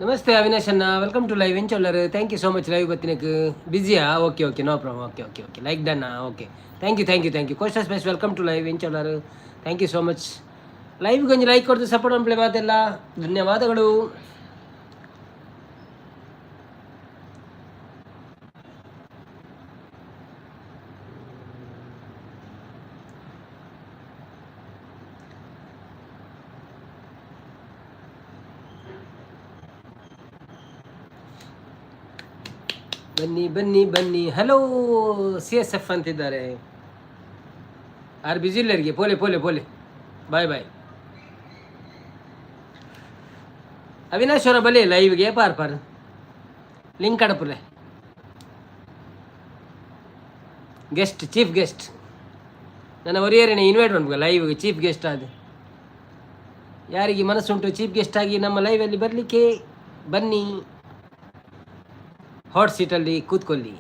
ನಮಸ್ತೆ ಅವಿನಾಶ್ ಅಣ್ಣ, welcome to live ಎಂಚೊಲ್ಲರ್. Thank you so much live ಬತ್ತಿನಕ್ಕೆ. ಬಿಸಿಯಾ? Okay okay, no problem. Okay okay okay, like done. Okay, thank you Costa Space. Welcome to live ಎಂಚೊಲ್ಲರ್. Thank you so much. ಲೈವ್ಗೆ ಒಂದು like ಕೊಡ್ತು support ಮಾಡ್ಲಿ ಮಾತೆಲ್ಲ. ಧನ್ಯವಾದಗಳು. ಬನ್ನಿ ಬನ್ನಿ ಬನ್ನಿ. ಹಲೋ CSF ಅಂತಿದ್ದಾರೆ. ಯಾರು ಬಿಸಿ ಇಲ್ಲರಿಗೆ? ಪೋಲೆ ಪೋಲೆ ಪೋಲೆ, ಬಾಯ್ ಬಾಯ್. ಅವಿನಾಶ್ ಅವರ ಬಲಿ ಲೈವ್ಗೆ ಪಾರ್ ಪಾರ್ ಲಿಂಕ್ ಅಡಪುಲೆ. ಗೆಸ್ಟ್, ಚೀಫ್ ಗೆಸ್ಟ್ ನನ್ನ ಒರಿಯರೇನೆ ಇನ್ವೈಟ್ ಮಾಡ್ಬೇಕು ಲೈವ್ಗೆ. ಚೀಫ್ ಗೆಸ್ಟ್ ಆದ ಯಾರಿಗೆ ಮನಸ್ಸುಂಟು ಚೀಫ್ ಗೆಸ್ಟ್ ಆಗಿ ನಮ್ಮ ಲೈವಲ್ಲಿ ಬರಲಿಕ್ಕೆ ಬನ್ನಿ. ಹಾಟ್ ಸೀಟಲ್ಲಿ ಕೂತ್ಕೊಳ್ಳಿ.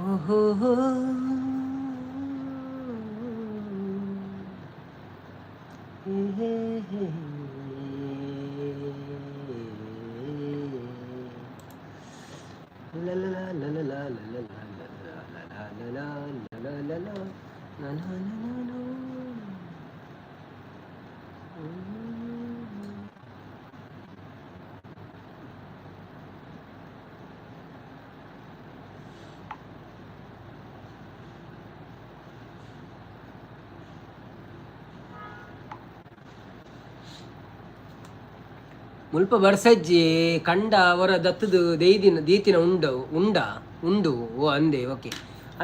ಓಹೋ ಮುಲ್ಪ ಬರ್ಸಜ್ಜಿ ಕಂಡ ಅವರ ದತ್ತದು ದೀತಿನ ಉಂಡು ಓ ಅಂದೆ. ಓಕೆ,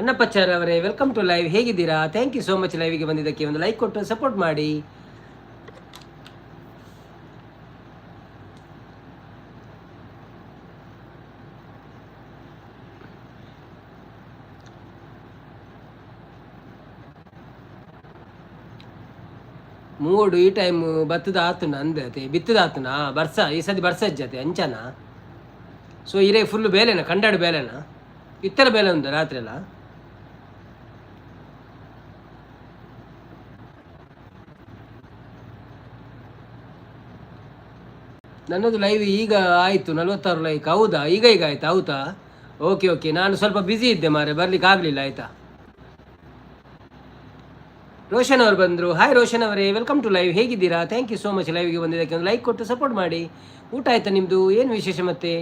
ಅನ್ನಪಚಾರ್ ಅವರೇ ವೆಲ್ಕಮ್ ಟು ಲೈವ್. ಹೇಗಿದ್ದೀರಾ? ಥ್ಯಾಂಕ್ ಯು ಸೋ ಮಚ್ ಲೈವ್ಗೆ ಬಂದಿದ್ದಕ್ಕೆ. ಒಂದು ಲೈಕ್ ಕೊಟ್ಟು ಸಪೋರ್ಟ್ ಮಾಡಿ. ಮೂಡು ಈ ಟೈಮ್ ಬತ್ತದ ಆತುನ ಅಂದತೆ ಬಿತ್ತದ ಆತುನ ಬರ್ಸ ಈ ಸತಿ ಬರ್ಸ ಅಜ್ಜತೆ ಅಂಚನ. ಸೊ ಇರೇ ಫುಲ್ ಬೇಲೆನ ಕಂಡಾಡು ಬೇಲೆನ ಇತ್ತರ ಬೇಲೆ ಉಂದ ರಾತ್ರಿ ಎಲ್ಲ. ನನ್ನದು ಲೈವ್ ಈಗ ಆಯಿತು 46 ಲೈಕ್. ಹೌದಾ? ಈಗ ಆಯ್ತಾ? ಹೌದಾ? ಓಕೆ ಓಕೆ, ನಾನು ಸ್ವಲ್ಪ ಬ್ಯುಸಿ ಇದ್ದೆ ಮಾರೆ, ಬರ್ಲಿಕ್ಕೆ ಆಗಲಿಲ್ಲ. ಆಯಿತಾ? ರೋಷನ್ ಅವರು ಬಂದರು. ಹಾಯ್ ರೋಷನ್ ಅವರೇ, ವೆಲ್ಕಮ್ ಟು ಲೈವ್. ಹೇಗಿದ್ದೀರಾ? ಥ್ಯಾಂಕ್ ಯು ಸೋ ಮಚ್ ಲೈವ್ಗೆ ಬಂದಿದ್ದಕ್ಕೆ. ಒಂದು ಲೈಕ್ ಕೊಟ್ಟು ಸಪೋರ್ಟ್ ಮಾಡಿ. ಊಟ ಆಯ್ತಾ ನಿಮ್ಮದು? ಏನು ವಿಶೇಷ ಮತ್ತೆ?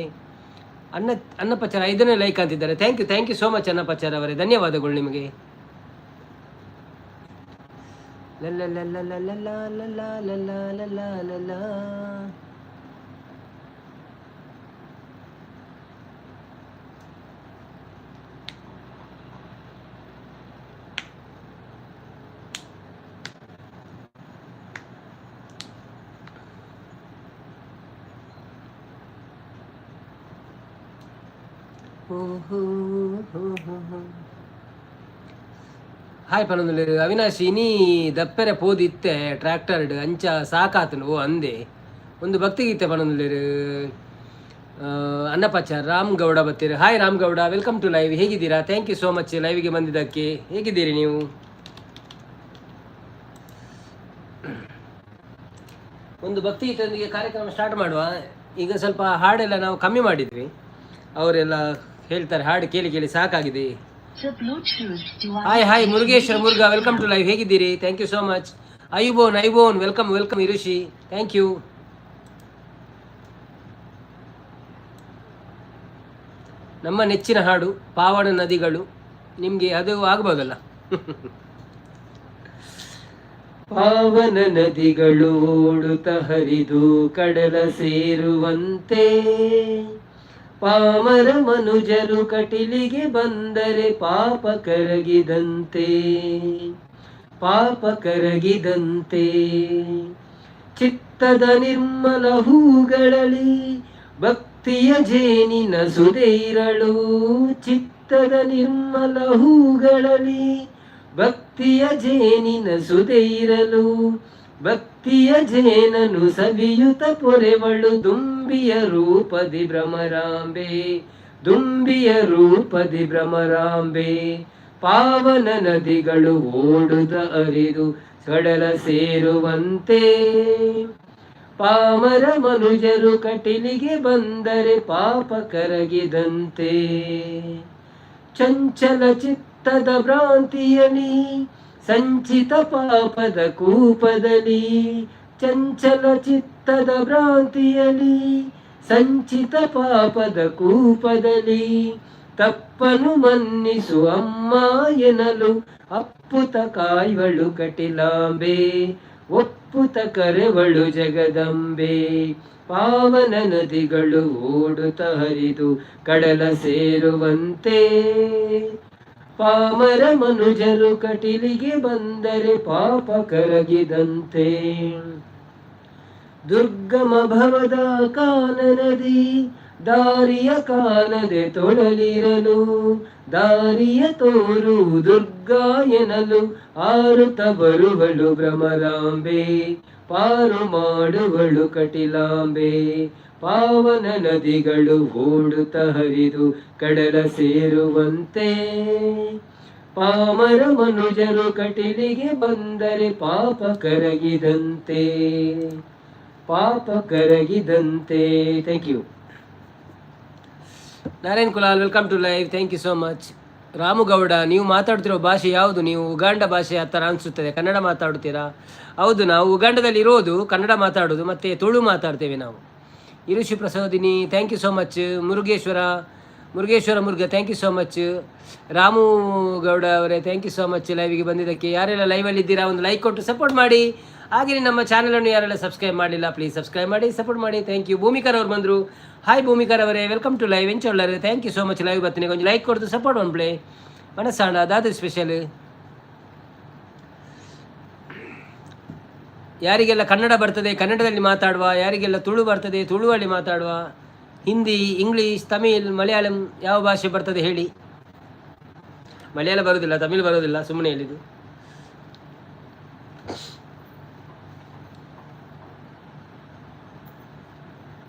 ಅನ್ನಪಚಾರ 5ನೇ ಲೈಕ್ ಅಂತಿದ್ದಾರೆ. ಥ್ಯಾಂಕ್ ಯು ಸೋ ಮಚ್ ಅನ್ನಪಚಾರ ಅವರೇ, ಧನ್ಯವಾದಗಳು ನಿಮಗೆ. ಹಾಯ್ ಪನೊಂದು ಅವಿನಾಶ್ ಇನಿ ದಪ್ಪೆರೆ ಪೋದಿತ್ತೆ ಟ್ರ್ಯಾಕ್ಟರ್ಡ್ ಅಂಚ ಸಾಕಾತನು ಓ ಅಂದೆ. ಒಂದು ಭಕ್ತಿಗೀತೆ ಪನೊಂದು ಅನ್ನಪಚಾರ್ ರಾಮ್ ಗೌಡ ಬತ್ತೀರಿ. Hi Ram Gowda, welcome to live. ಹೇಗಿದ್ದೀರಾ? ಥ್ಯಾಂಕ್ ಯು ಸೋ ಮಚ್ ಲೈವ್ಗೆ ಬಂದಿದ್ದಕ್ಕೆ. ಹೇಗಿದ್ದೀರಿ ನೀವು? ಒಂದು ಭಕ್ತಿಗೀತೆಯೊಂದಿಗೆ ಕಾರ್ಯಕ್ರಮ ಸ್ಟಾರ್ಟ್ ಮಾಡುವ. ಈಗ ಸ್ವಲ್ಪ ಹಾಡೆಲ್ಲ ನಾವು ಕಮ್ಮಿ ಮಾಡಿದ್ವಿ, ಅವರೆಲ್ಲ ಹೇಳ್ತಾರೆ ಹಾಡು ಕೇಳಿ ಕೇಳಿ ಸಾಕಾಗಿದೆ. Hi Murugeshwara Murugha, welcome to live. ಹೇಗಿದ್ದೀರಿ? Thank you so much. ಐಬೋನ್ ವೆಲ್ಕಮ್ ಇರುಷಿ, ಥ್ಯಾಂಕ್ ಯು. ನಮ್ಮ ನೆಚ್ಚಿನ ಹಾಡು ಪಾವನ ನದಿಗಳು, ನಿಮಗೆ ಅದು ಆಗ್ಬೋದಲ್ಲ? ಪಾವನ ನದಿಗಳು ಓಡುತ್ತ ಹರಿದು ಕಡಲ ಸೇರುವಂತೆ, ಪಾಮರ ಮನುಜರು ಕಟಿಲಿಗೆ ಬಂದರೆ ಪಾಪ ಕರಗಿದಂತೆ. ಚಿತ್ತದ ನಿರ್ಮಲ ಹೂಗಳಲ್ಲಿ ಭಕ್ತಿಯ ಜೇನಿನ ಸುಧೈರಳು. ಚಿತ್ತದ ನಿರ್ಮಲ ಹೂಗಳಲ್ಲಿ ಭಕ್ತಿಯ ಜೇನಿನ ಸುಧೈರಲು. ಭಕ್ತಿಯ ಜೇನನು ಸವಿಯುತ ಪೊರೆವಳು. ದುಂಬಿಯ ರೂಪದಿ ಭ್ರಮರಾಂಬೆ. ಪಾವನ ನದಿಗಳು ಓಡುತ್ತ ಹರಿದು ಕಡಲ ಸೇರುವಂತೆ ಪಾಮರ ಮನುಜರು ಕಟಿಲಿಗೆ ಬಂದರೆ ಪಾಪ ಕರಗಿದಂತೆ ಚಂಚಲ ಚಿತ್ತದ ಭ್ರಾಂತಿಯಲಿ ಸಂಚಿತ ಪಾಪದ ಕೂಪದಲ್ಲಿ ಚಂಚಲ ಚಿತ್ತದ ಭ್ರಾಂತಿಯಲಿ ಸಂಚಿತ ಪಾಪದ ಕೂಪದಲ್ಲಿ ತಪ್ಪನು ಮನ್ನಿಸು ಅಮ್ಮ ಎನ್ನಲು ಅಪ್ಪುತ ಕಾಯ್ವಳು ಕಟಿಲಾಂಬೆ ಒಪ್ಪುತ ಕರೆವಳು ಜಗದಂಬೆ ಪಾವನ ನದಿಗಳು ಓಡುತ್ತ ಹರಿದು ಕಡಲ ಸೇರುವಂತೆ ಪಾಮರ ಮನುಜರು ಕಟಿಲಿಗೆ ಬಂದರೆ ಪಾಪ ಕರಗಿದಂತೆ ದುರ್ಗಮ ಭವದ ಕಾನನದಿ ದಾರಿಯ ಕಾಣದೆ ತೊಡಲಿರಲು ದಾರಿಯ ತೋರು ದುರ್ಗಾ ಎನ್ನಲು ಆರುತ ಬರುವಳು ಭ್ರಮರಾಂಬೆ ಪಾರು ಮಾಡುವಳು ಕಟಿಲಾಂಬೆ ಪಾವನ ನದಿಗಳು ಓಡುತ್ತ ಹರಿದು ಕಡಲ ಸೇರುವಂತೆ ಪಾಮರ ಮನುಜರು ಕಟಿಲಿಗೆ ಬಂದರೆ ಪಾಪ ಕರಗಿದಂತೆ ಪಾಪ ಕರಗಿದಂತೆ. Thank you Narayan Kulal, welcome to live. Thank you so much. Ramu Gowda, ನೀವು ಮಾತಾಡ್ತಿರೋ ಭಾಷೆ ಯಾವುದು? ನೀವು ಉಗಾಂಡ ಭಾಷೆ ಆ ಥರ ಅನಿಸುತ್ತದೆ. ಕನ್ನಡ ಮಾತಾಡ್ತೀರಾ? ಹೌದು, ನಾವು ಉಗಾಂಡದಲ್ಲಿ ಇರೋದು, ಕನ್ನಡ ಮಾತಾಡೋದು, ಮತ್ತು ತುಳು ಮಾತಾಡ್ತೇವೆ ನಾವು. Irushi Prasodini, thank you so much. Murugha, thank you so much. Ramu Gowda ಅವರೇ, ಥ್ಯಾಂಕ್ ಯು ಸೋ ಮಚ್ ಲೈವಿಗೆ ಬಂದಿದ್ದಕ್ಕೆ. ಯಾರೆಲ್ಲ ಲೈವಲ್ಲಿ ಇದ್ದೀರಾ ಒಂದು ಲೈಕ್ ಕೊಟ್ಟು ಸಪೋರ್ಟ್ ಮಾಡಿ. ಹಾಗೆಯೇ ನಮ್ಮ ಚಾನಲನ್ನು ಯಾರೆಲ್ಲ ಸಬ್ಸ್ಕ್ರೈಬ್ ಮಾಡಿಲ್ಲ ಪ್ಲೀಸ್ ಸಬ್ಸ್ಕ್ರೈಬ್ ಮಾಡಿ, ಸಪೋರ್ಟ್ ಮಾಡಿ. Thank you. ಭೂಮಿಕರ್ ಅವ್ರು ಬಂದರು. ಹಾಯ್ ಭೂಮಿಕರ್ ಅವರೇ, ವೆಲ್ಕಮ್ ಟು ಲೈವ್ ಎಂಚೊಳ್ಳರು. Thank you so much live ಬರ್ತೀನಿ. ಕೊಂಚ ಲೈಕ್ ಕೊಡ್ತು ಸಪೋರ್ಟ್ ಒನ್ ಪ್ಲೇ ಮನಸ್ಸಾಂಡ ಅದಾದ ಸ್ಪೆಷಲ್. ಯಾರಿಗೆಲ್ಲ ಕನ್ನಡ ಬರ್ತದೆ ಕನ್ನಡದಲ್ಲಿ ಮಾತಾಡುವ, ಯಾರಿಗೆಲ್ಲ ತುಳು ಬರ್ತದೆ ತುಳುವಲ್ಲಿ ಮಾತಾಡುವ, ಹಿಂದಿ, ಇಂಗ್ಲೀಷ್, ತಮಿಳ್, ಮಲಯಾಳಂ ಯಾವ ಭಾಷೆ ಬರ್ತದೆ ಹೇಳಿ. ಮಲಯಾಳ ಬರೋದಿಲ್ಲ, ತಮಿಳ್ ಬರೋದಿಲ್ಲ, ಸುಮ್ಮನೆ ಹೇಳಿದ್ದು.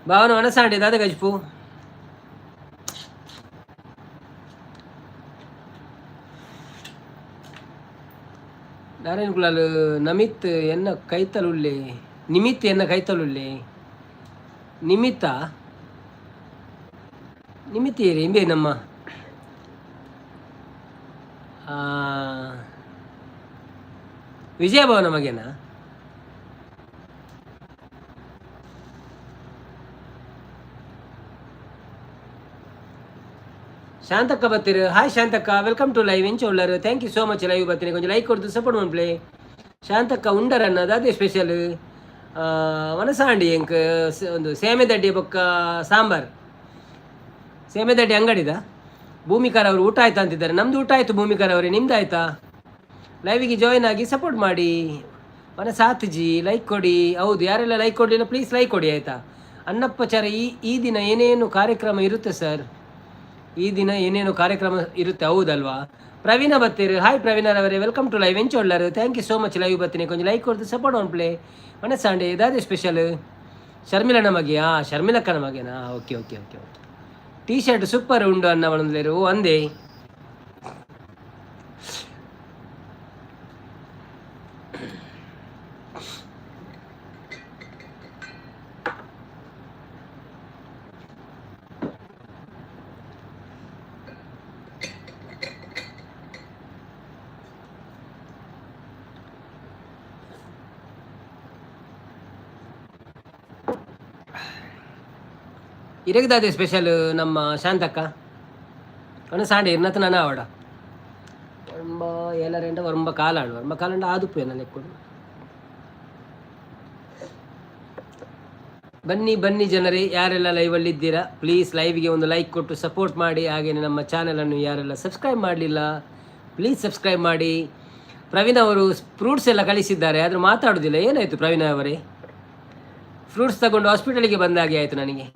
ಭಾವನ ಮನಸ್ಸಾಂಡಿ ದಾದ ಗಜ್ಪು. ನಾರಾಯಣ್ ಕುಲಾಲ್, ನಮಿತ್ ಎನ್ನ ಕೈತಲುಲ್ಲೆ, ನಿಮಿತ್ ಎನ್ನ ಕೈತಲುಲ್ಲೆ, ನಿಮಿತ್ತ ನಿಮಿತ್ತೇರಿ ಇಂಬೆ ನಮ್ಮ ವಿಜಯಭವನ ಮಗೇನಾ? ಶಾಂತಕ್ಕ ಬರ್ತೀರಿ. ಹಾಯ್ ಶಾಂತಕ್ಕ, ವೆಲ್ಕಮ್ ಟು ಲೈವ್ ಎಂಚೊಳ್ಳರು. Thank you so much live ಬರ್ತೀನಿ. ಕೊಂಚ ಲೈಕ್ ಕೊಡ್ತು ಸಪೋರ್ಟ್ ಒನ್ ಪ್ಲೇ. ಶಾಂತಕ್ಕ ಉಂಡರನ್ನ ಅದೇ ಸ್ಪೆಷಲ್ ಮನಸಾಂಡಿ ಎಂಕ್ ಒಂದು ಸೇಮೆದಡ್ಡಿ ಬೊಕ್ಕ ಸಾಂಬಾರ್ ಸೇಮೆದಡ್ಡಿ ಅಂಗಡಿದ. ಭೂಮಿಕರ್ ಅವರು ಊಟ ಆಯ್ತಾ ಅಂತಿದ್ದಾರೆ. ನಮ್ದು ಊಟ ಆಯಿತು ಭೂಮಿಕರ್ ಅವರೇ, ನಿಮ್ದು ಆಯ್ತಾ? ಲೈವಿಗೆ ಜಾಯ್ನ್ ಆಗಿ ಸಪೋರ್ಟ್ ಮಾಡಿ. ಮನಸಾತ್ಜಿ ಲೈಕ್ ಕೊಡಿ. ಹೌದು, ಯಾರೆಲ್ಲ ಲೈಕ್ ಕೊಡಲಿಲ್ಲ ಪ್ಲೀಸ್ ಲೈಕ್ ಕೊಡಿ ಆಯಿತಾ. ಅನ್ನಪ್ಪಚಾರ ಈ ದಿನ ಏನೇನು ಕಾರ್ಯಕ್ರಮ ಇರುತ್ತೆ ಸರ್? ಈ ದಿನ ಏನೇನು ಕಾರ್ಯಕ್ರಮ ಇರುತ್ತೆ ಹೌದಲ್ವಾ? ಪ್ರವೀಣ ಬತ್ತೀರಿ. ಹಾಯ್ ಪ್ರವೀಣರವರೇ, ವೆಲ್ಕಮ್ ಟು ಲೈವ್ ಎಂಚೊಳ್ಳರು. Thank you so much live ಬರ್ತೀನಿ. ಕೊಂಚ ಲೈಕ್ ಕೊಡ್ತು ಸಪೋರ್ಟ್ ಒನ್ ಪ್ಲೇ ಮನಸ್ಸಾಂಡೆ ಇದಾದೆ ಸ್ಪೆಷಲ್. ಶರ್ಮಿಲನ ಮಗೆ ಶರ್ಮಿಲಕ್ಕನ ಮಗೆನಾ? Okay okay okay okay. T-shirt super ಉಂಡು ಅನ್ನ ಒಂದೇರು ಒಂದೇ. ಇರಗದಾದೆ ಸ್ಪೆಷಲ್ ನಮ್ಮ ಶಾಂತಕ್ಕ ಅವನ ಸಾಂಡೆ ಇರ್ನತ ನಾನು ಆವಡ ಒರಂಬ ಏಲರೆಂಡ ಒರಂಬ ಕಾಲಾಂಡ ಆದುಪ್ಪು ಏನ ಲೆಕ್ಕೊಡು. ಬನ್ನಿ ಜನರೇ, ಯಾರೆಲ್ಲ ಲೈವಲ್ಲಿ ಇದ್ದೀರಾ ಪ್ಲೀಸ್ ಲೈವ್ಗೆ ಒಂದು ಲೈಕ್ ಕೊಟ್ಟು ಸಪೋರ್ಟ್ ಮಾಡಿ. ಹಾಗೆಯೇ ನಮ್ಮ ಚಾನಲನ್ನು ಯಾರೆಲ್ಲ ಸಬ್ಸ್ಕ್ರೈಬ್ ಮಾಡಲಿಲ್ಲ ಪ್ಲೀಸ್ ಸಬ್ಸ್ಕ್ರೈಬ್ ಮಾಡಿ. ಪ್ರವೀಣ್ ಅವರು ಫ್ರೂಟ್ಸ್ ಎಲ್ಲ ಕಳಿಸಿದ್ದಾರೆ, ಆದರೂ ಮಾತಾಡೋದಿಲ್ಲ. ಏನಾಯಿತು ಪ್ರವೀಣ್ ಅವರೇ? ಫ್ರೂಟ್ಸ್ ತಗೊಂಡು ಹಾಸ್ಪಿಟಲಿಗೆ ಬಂದಾಗೆ ಆಯಿತು ನನಗೆ.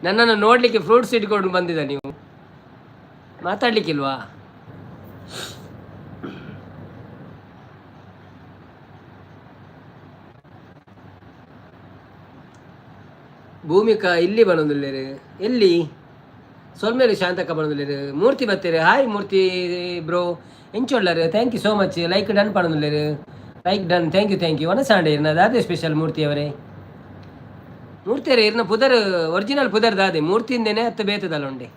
ನನ್ನನ್ನು ನೋಡಲಿಕ್ಕೆ ಫ್ರೂಟ್ಸ್ ಇಟ್ಕೊಂಡು ಬಂದಿದ್ದ, ನೀವು ಮಾತಾಡ್ಲಿಕ್ಕಿಲ್ವಾ? ಭೂಮಿಕಾ ಇಲ್ಲಿ ಬರೋದಿಲ್ಲ. ಎಲ್ಲಿ ಸೋಲ್ಮೇಲು ಶಾಂತಕ್ಕ ಬಂದಿಲ್ಲ ಮೂರ್ತಿ ಬರ್ತೀರಿ ಹಾಯ್ ಮೂರ್ತಿ ಬ್ರೋ ಎಂಚೊಳ್ಳರು thank you so much like done ಪಡೋದಿಲ್ಲ ಲೈಕ್ ಡನ್ ಥ್ಯಾಂಕ್ ಯು ಒನಸಾಂಡೆ ಇರ್ನ ದಾದೆ ಸ್ಪೆಷಲ್ ಮೂರ್ತಿಯವರೇ ಮೂರ್ತಿಯರೇ ಇರ್ನ ಪುದರ್ ಒರಿಜಿನಲ್ ಪುದರ್ ದಾದೆ ಮೂರ್ತಿಯಿಂದೇನೆ ಹತ್ತು ಬೇತದಲ್ಲ ಉಂಡೆ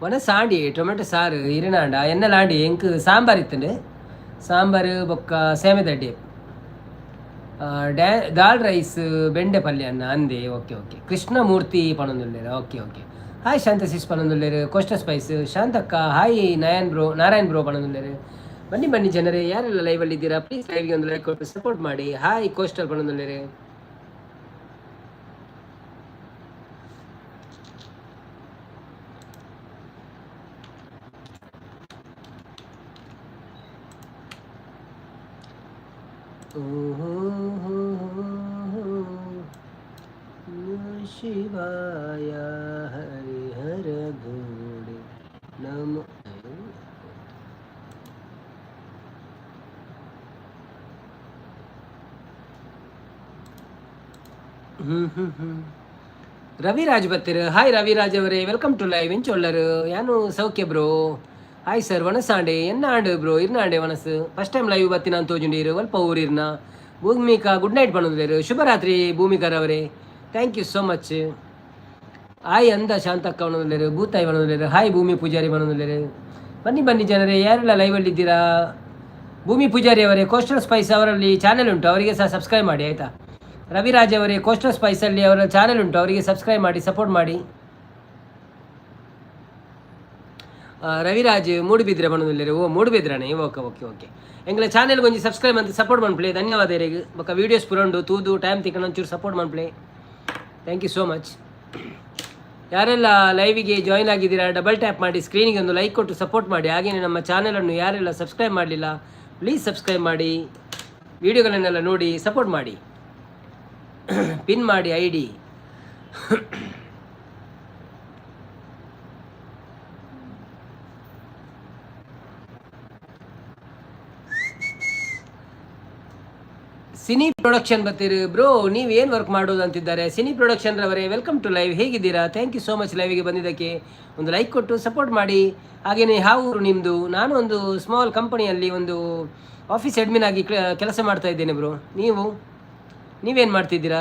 ಒನಸಾಂಡಿ ಟೊಮೆಟೊ ಸಾರು ಇರಿನಾಂಡ ಎನ್ನಲಾಂಡಿ ಎಂಕ್ ಸಾಂಬಾರ್ ಇತ್ತಂಡು ಸಾಂಬಾರು ಬೊಕ್ಕ ಸೇಮೆದಡ್ಡಿ ದಾಲ್ ರೈಸ್ ಬೆಂಡೆ ಪಲ್ಯ ಅನ್ನ ಅಂದೆ ಓಕೆ ಕೃಷ್ಣಮೂರ್ತಿ ಪಣೊಂದುಲ್ಲೇರು ಓಕೆ ಹಾಯ್ ಶಾಂತಶಿಶ್ ಪಣೊಂದುಲ್ಲೇರು ಕೋಸ್ಟ ಸ್ಪೈಸ್ ಶಾಂತಕ್ಕ ಹಾಯ್ ನಾರಾಯಣ್ ಬ್ರೋ ಪಣೊಂದುಲ್ಲೇರು ಬನ್ನಿ ಜನರೇ ಯಾರೆಲ್ಲ ಲೈವಲ್ಲಿ ಇದ್ದೀರಾ ಪ್ಲೀಸ್ ಲೈವ್ಗೆ ಒಂದು ಲೈಕ್ ಕೊಟ್ಟು ಸಪೋರ್ಟ್ ಮಾಡಿ ಹಾಯ್ ಕೋಸ್ಟಲ್ ಪಣೊಂದುಲ್ಲೇರು ಶಿವಾಯ ಹರಿಹರ ಗೋಡೆ ನಮ ರವಿರಾಜ್ ಬರ್ತೀರ ಹಾಯ್ ರವಿರಾಜ್ ಅವರೇ ವೆಲ್ಕಮ್ ಟು ಲೈವ್ ಎಂಚೊಳ್ಳರು ಯಾನು ಸೌಖ್ಯ ಬ್ರೋ ಹಾಯ್ ಸರ್ ವನಸಾಂಡೆ ಎನ್ನಾಂಡು ಬ್ರೋ ಇರ್ನಾಂಡೆ ವನಸ್ ಫಸ್ಟ್ ಟೈಮ್ ಲೈವ್ ಬತ್ತಿನ ತೋಜುಂಡೀರು ಅಲ್ಪ ಊರಿರ್ನ ಭೂಮಿಕಾ ಗುಡ್ ನೈಟ್ ಪಣೋದಿರು ಶುಭರಾತ್ರಿ ಭೂಮಿಕಾರವರೇ thank you so much hi ಅಂದ ಶಾಂತಕ್ಕ ಬಣೋದಿರು ಭೂತಾಯಿ ಬಣೋದಿರು ಹಾಯ್ ಭೂಮಿ ಪೂಜಾರಿ ಬಣೋದಿರು ಬನ್ನಿ ಜನರೇ ಯಾರೆಲ್ಲ ಲೈವಲ್ಲಿ ಇದ್ದೀರಾ ಭೂಮಿ ಪೂಜಾರಿ ಅವರೇ ಕೋಸ್ಟಲ್ ಸ್ಪೈಸ್ ಅವರಲ್ಲಿ ಚಾನೆಲ್ ಉಂಟು ಅವರಿಗೆ ಸಹ ಸಬ್ಸ್ಕ್ರೈಬ್ ಮಾಡಿ ಆಯಿತಾ ರವಿರಾಜ್ ಅವರೇ ಕೋಸ್ಟಲ್ ಸ್ಪೈಸಲ್ಲಿ ಅವರ ಚಾನೆಲ್ ಉಂಟು ಅವರಿಗೆ ಸಬ್ಸ್ಕ್ರೈಬ್ ಮಾಡಿ ಸಪೋರ್ಟ್ ಮಾಡಿ ರವಿರಾಜ್ ಮೂಡುಬಿದ್ರೆ ಬಣ್ಣದಲ್ಲಿ ಮೂಡುಬಿದ್ರಾನೆ ಓಕೆ ಎಂಗ್ಲ ಚಾನೆಲ್ ಕೊಂಚ ಸಬ್ಸ್ಕ್ರೈಬ್ ಅಂತ ಸಪೋರ್ಟ್ ಮಾಡ್ಪ್ಲೇ ಧನ್ಯವಾದ ಇರಿಗೆ ಬೊಕ್ಕ ವೀಡಿಯೋಸ್ ಪುರಂಡು ತೂದು ಟೈಮ್ ತಿಕ್ಕೊಂಡು ಒಂಚೂರು ಸಪೋರ್ಟ್ ಮಾಡ್ಪ್ಲೇ ಥ್ಯಾಂಕ್ ಯು ಸೋ ಮಚ್ ಯಾರೆಲ್ಲ ಲೈವಿಗೆ ಜಾಯ್ನ್ ಆಗಿದ್ದೀರಾ ಡಬಲ್ ಟ್ಯಾಪ್ ಮಾಡಿ ಸ್ಕ್ರೀನಿಗೆ ಒಂದು ಲೈಕ್ ಕೊಟ್ಟು ಸಪೋರ್ಟ್ ಮಾಡಿ ಹಾಗೆಯೇ ನಮ್ಮ ಚಾನೆಲನ್ನು ಯಾರೆಲ್ಲ ಸಬ್ಸ್ಕ್ರೈಬ್ ಮಾಡಲಿಲ್ಲ ಪ್ಲೀಸ್ ಸಬ್ಸ್ಕ್ರೈಬ್ ಮಾಡಿ ವಿಡಿಯೋಗಳನ್ನೆಲ್ಲ ನೋಡಿ ಸಪೋರ್ಟ್ ಮಾಡಿ ಪಿನ್ ಮಾಡಿ ID ಸಿನಿ ಪ್ರೊಡಕ್ಷನ್ ಬರ್ತೀರಿ ಬ್ರೋ ನೀವು ಏನು ವರ್ಕ್ ಮಾಡೋದು ಅಂತಿದ್ದಾರೆ ಸಿನಿ ಪ್ರೊಡಕ್ಷನ್ ರವರೇ ವೆಲ್ಕಮ್ ಟು ಲೈವ್ ಹೇಗಿದ್ದೀರಾ ಥ್ಯಾಂಕ್ ಯು ಸೋ ಮಚ್ ಲೈವಿಗೆ ಬಂದಿದ್ದಕ್ಕೆ ಒಂದು ಲೈಕ್ ಕೊಟ್ಟು ಸಪೋರ್ಟ್ ಮಾಡಿ ಹಾಗೆಯೇ ಯಾವ ಊರು ನಿಮ್ಮದು ನಾನು ಒಂದು ಸ್ಮಾಲ್ ಕಂಪನಿಯಲ್ಲಿ ಒಂದು ಆಫೀಸ್ ಅಡ್ಮಿನ್ ಆಗಿ ಕೆಲಸ ಮಾಡ್ತಾ ಇದ್ದೇನೆ ಬ್ರೋ ನೀವೇನು ಮಾಡ್ತಿದ್ದೀರಾ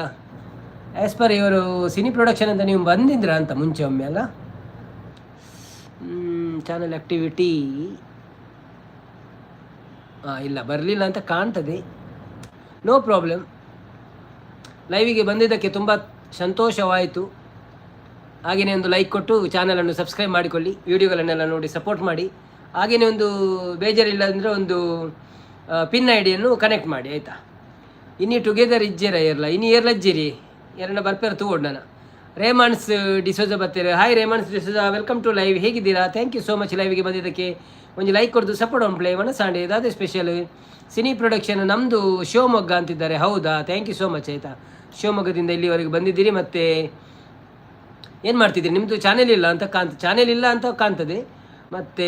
ಆ್ಯಸ್ ಪರ್ ಇವರು ಸಿನಿ ಪ್ರೊಡಕ್ಷನ್ ಅಂತ ನೀವು ಬಂದಿದ್ದೀರಾ ಅಂತ ಮುಂಚೆ ಒಮ್ಮೆ ಅಲ್ಲ ಚಾನಲ್ ಆ್ಯಕ್ಟಿವಿಟಿ ಇಲ್ಲ ಬರಲಿಲ್ಲ ಅಂತ ಕಾಣ್ತದೆ ನೋ ಪ್ರಾಬ್ಲಮ್ ಲೈವಿಗೆ ಬಂದಿದ್ದಕ್ಕೆ ತುಂಬ ಸಂತೋಷವಾಯಿತು ಹಾಗೆಯೇ ಒಂದು ಲೈಕ್ ಕೊಟ್ಟು ಚಾನಲನ್ನು ಸಬ್ಸ್ಕ್ರೈಬ್ ಮಾಡಿಕೊಳ್ಳಿ ವಿಡಿಯೋಗಳನ್ನೆಲ್ಲ ನೋಡಿ ಸಪೋರ್ಟ್ ಮಾಡಿ ಹಾಗೆಯೇ ಒಂದು ಬೇಜಾರಿಲ್ಲ ಅಂದರೆ ಒಂದು ಪಿನ್ ಐಡಿಯನ್ನು ಕನೆಕ್ಟ್ ಮಾಡಿ ಆಯಿತಾ ಇನ್ನಿ ಟುಗೆದರ್ ಇಜ್ಜೇರ ಇರಲ್ಲ ಇನ್ನು ಏರ್ಲಜ್ಜಿರಿ ಎರಡ ಬರ್ಪೇರ ತೂಗೋಡ್ ರೇಮಾನ್ಸ್ ಡಿಸೋಜ ಬರ್ತೀರ hi Raymonds D'Souza welcome to live ಹೇಗಿದ್ದೀರಾ ಥ್ಯಾಂಕ್ ಯು ಸೋ ಮಚ್ ಲೈವಿಗೆ ಬಂದಿದ್ದಕ್ಕೆ ಒಂದು ಲೈಕ್ ಕೊಡ್ದು ಸಪೋರ್ಟ್ ಆನ್ ಪ್ಲೇ ಮನಸಾಂಡೆ ಇದಾದ ಸ್ಪೆಷಲ್ ಸಿನಿ ಪ್ರೊಡಕ್ಷನ್ ನಮ್ಮದು ಶಿವಮೊಗ್ಗ ಅಂತಿದ್ದಾರೆ ಹೌದಾ ಥ್ಯಾಂಕ್ ಯು ಸೋ ಮಚ್ ಆಯಿತಾ ಶಿವಮೊಗ್ಗದಿಂದ ಇಲ್ಲಿವರೆಗೆ ಬಂದಿದ್ದೀರಿ ಮತ್ತು ಏನು ಮಾಡ್ತಿದ್ದೀರಿ ನಿಮ್ಮದು ಚಾನೆಲ್ ಇಲ್ಲ ಅಂತ ಕಾಣ್ತದೆ ಮತ್ತು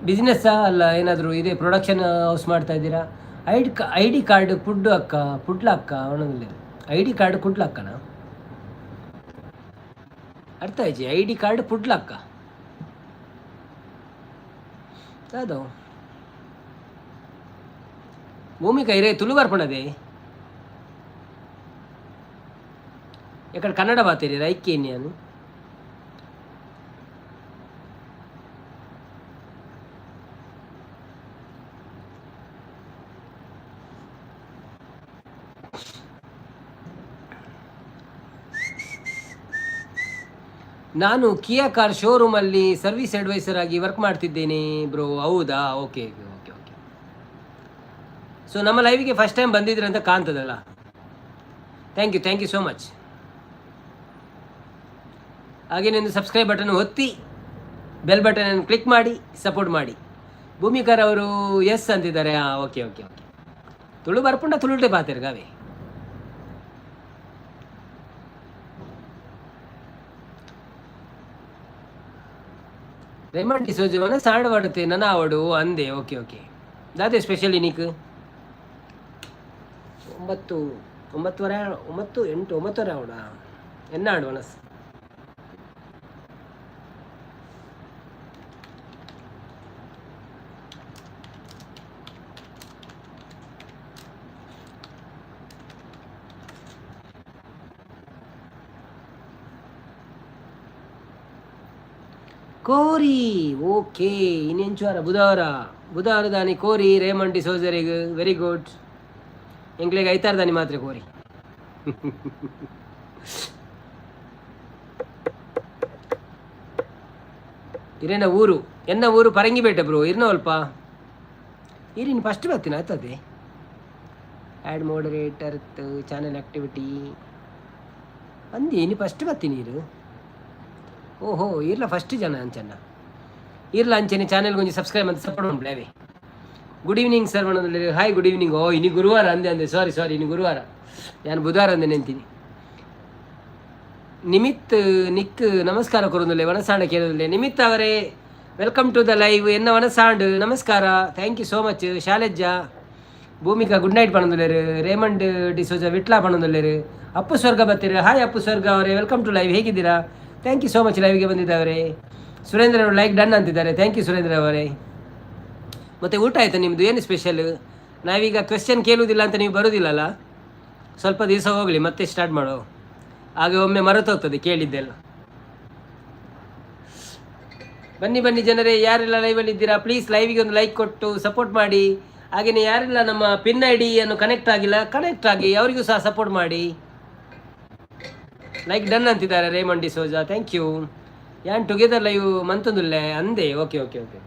ಬಿಸ್ನೆಸ್ಸಾ ಅಲ್ಲ ಏನಾದರೂ ಇದೆ ಪ್ರೊಡಕ್ಷನ್ ಹೌಸ್ ಮಾಡ್ತಾ ಇದ್ದೀರಾ ID ಕಾರ್ಡ್ ಪುಡ್ಲ ಅಕ್ಕ ಅವನಲ್ಲಿ ID ಕಾರ್ಡ್ ಕುಡ್ಲ ಅಕ್ಕನ ಅರ್ಥ ಆಯ್ತು ID ಕಾರ್ಡ್ ಪುಡ್ಲ ಅಕ್ಕ ಅದು ಭೂಮಿಕಾ ಇರೇ ತುಳು ಬರ್ಪಣದೆ ಎಕಡೆ ಕನ್ನಡ ಬಾತೀರಿ ರೈಕೇನ್ಯಾನು ನಾನು ಕಿಯಾ ಕಾರ್ ಶೋರೂಮಲ್ಲಿ ಸರ್ವಿಸ್ ಅಡ್ವೈಸರ್ ಆಗಿ ವರ್ಕ್ ಮಾಡ್ತಿದ್ದೇನೆ ಬ್ರೋ ಹೌದಾ ಓಕೆ ಸೊ ನಮ್ಮ ಲೈವಿಗೆ ಫಸ್ಟ್ ಟೈಮ್ ಬಂದಿದ್ರೆ ಅಂತ ಕಾಣ್ತದಲ್ಲ ಥ್ಯಾಂಕ್ ಯು ಸೋ ಮಚ್. ಹಾಗೇನೊಂದು ಸಬ್ಸ್ಕ್ರೈಬ್ ಬಟನ್ ಒತ್ತಿ ಬೆಲ್ ಬಟನನ್ನು ಕ್ಲಿಕ್ ಮಾಡಿ ಸಪೋರ್ಟ್ ಮಾಡಿ. ಭೂಮಿಕರ್ ಅವರು ಎಸ್ ಅಂತಿದ್ದಾರೆ. ಹಾಂ, ಓಕೆ ಓಕೆ ಓಕೆ. ತುಳು ಬರ್ಪುಂಡ ತುಳುಟೆ ಪಾತಿರ್ ಗಾವೆ. ರೇಮಂಡ್ ಡಿಸೋಜ ಮನ ಸಾಡ್ ಪಡುತ್ತೆ ನನ್ನ ಆವಡು ಅಂದೆ. Okay okay. ದಾದೆ ಸ್ಪೆಷಲ್ ಇನಿಕ್ 9 9:08 ಆವಡ ಎನ್ನ ಆಡು ಮನಸ್ ಕೋರಿ. ಓಕೆ, ಇನ್ನೆಂಚು ವಾರ ಬುಧವಾರ ದಾನಿ ಕೋರಿ ರೇಮಂಡ್ ಡಿಸೋಜರಿಗೆ ವೆರಿ ಗುಡ್. ಎಂಕ್ಲೆಗೆ ಐತಾರ ದಾನಿ ಮಾತ್ರ ಕೋರಿ. ಇರೇನ ಊರು ಎನ್ನ ಊರು ಪರಂಗಿಪೇಟೆ ಬ್ರೋ. ಇರ್ನ ಅಲ್ಪ ಇರಿನ್ ಫಸ್ಟ್ ಬರ್ತೀನಿ ಆಯ್ತದೆ. ಆ್ಯಡ್ ಮಾಡರೇಟರ್ ಚಾನಲ್ ಆಕ್ಟಿವಿಟಿ ಅಂದಿ ಇನ್ನು ಫಸ್ಟ್ ಬರ್ತೀನಿ ಇರು. ಓಹೋ ಇರ್ಲ ಫಸ್ಟ್ ಜನ ಅಂಚನ್ನ ಇರ್ಲ ಅಂಚನೆ ಚಾನೆಲ್ಗೆ ಒಂಜಿ ಸಬ್ಸ್ಕ್ರೈಬ್ ಅಂತ ಸಪೋರ್ಟ್ ಮಾಡ್ಲೇವೆ. ಗುಡ್ ಈವ್ನಿಂಗ್ ಸರ್ ಮಾಡೋದಿಲ್ಲ. Hi good evening. ಓ ಇನ್ನು ಗುರುವಾರ ಅಂದೆ ಸಾರಿ ಇನ್ನು ಗುರುವಾರ, ನಾನು ಬುಧವಾರ ಅಂದೆ ನೆಂತೀನಿ. ನಿಮಿತ್ ನಿಕ್ ನಮಸ್ಕಾರ ಕೊರೋದಿಲ್ಲ, ವನಸಾಂಡ ಕೇಳೋದಿಲ್ಲ. ನಿಮಿತ್ ಅವರೇ ವೆಲ್ಕಮ್ ಟು ದ ಲೈವ್. ಎನ್ನ ವನಸಾಂಡ್ ನಮಸ್ಕಾರ, ಥ್ಯಾಂಕ್ ಯು ಸೋ ಮಚ್. ಶಾಲೆಜ್ಜ ಭೂಮಿಕಾ ಗುಡ್ ನೈಟ್ ಪಣೊಂದುಲ್ಲೇರು. ರೇಮಂಡ್ ಡಿಸೋಜ ವಿಟ್ಲಾ ಪಣೊಂದುಲ್ಲೇರು. ಅಪ್ಪು ಸ್ವರ್ಗ ಬರ್ತೀರಿ. ಹಾಯ್ ಅಪ್ಪು ಸ್ವರ್ಗ ಅವರೇ ವೆಲ್ಕಮ್ ಟು ಲೈವ್. ಹೇಗಿದ್ದೀರಾ? ಥ್ಯಾಂಕ್ ಯು ಸೋ ಮಚ್ ಲೈವ್ಗೆ ಬಂದಿದ್ದವರೇ. ಸುರೇಂದ್ರ ಅವರು ಲೈಕ್ ಡನ್ ಅಂತಿದ್ದಾರೆ. ಥ್ಯಾಂಕ್ ಯು ಸುರೇಂದ್ರ ಅವರೇ. ಮತ್ತು ಊಟ ಆಯಿತಾ ನಿಮ್ಮದು? ಏನು ಸ್ಪೆಷಲ್? ನಾವೀಗ ಕ್ವೆಶ್ಚನ್ ಕೇಳುವುದಿಲ್ಲ ಅಂತ ನೀವು ಬರೋದಿಲ್ಲಲ್ಲ, ಸ್ವಲ್ಪ ದಿವಸ ಹೋಗಲಿ ಮತ್ತೆ ಸ್ಟಾರ್ಟ್ ಮಾಡೋ. ಹಾಗೆ ಒಮ್ಮೆ ಮರೆತೋಗ್ತದೆ ಕೇಳಿದ್ದೆಲ್ಲ. ಬನ್ನಿ ಜನರೇ, ಯಾರೆಲ್ಲ ಲೈವಲ್ಲಿ ಇದ್ದೀರಾ ಪ್ಲೀಸ್ ಲೈವಿಗೆ ಒಂದು ಲೈಕ್ ಕೊಟ್ಟು ಸಪೋರ್ಟ್ ಮಾಡಿ. ಹಾಗೆಯೇ ಯಾರೆಲ್ಲ ನಮ್ಮ ಪಿನ್ ಐ ಡಿಯನ್ನು ಕನೆಕ್ಟ್ ಆಗಿಲ್ಲ ಕನೆಕ್ಟ್ ಆಗಿ ಅವರಿಗೂ ಸಹ ಸಪೋರ್ಟ್ ಮಾಡಿ. ಲೈಕ್ ಡನ್ ಅಂತಿದ್ದಾರೆ ರೇಮಂಡ್ ಡಿಸೋಜಾ, ಥ್ಯಾಂಕ್ ಯು. ಯಾನ್ ಟುಗೆದರ್ ಲೈವ್ ಮಂತೊಂದುಲ್ಲೆ ಅಂದೆ. Okay okay okay.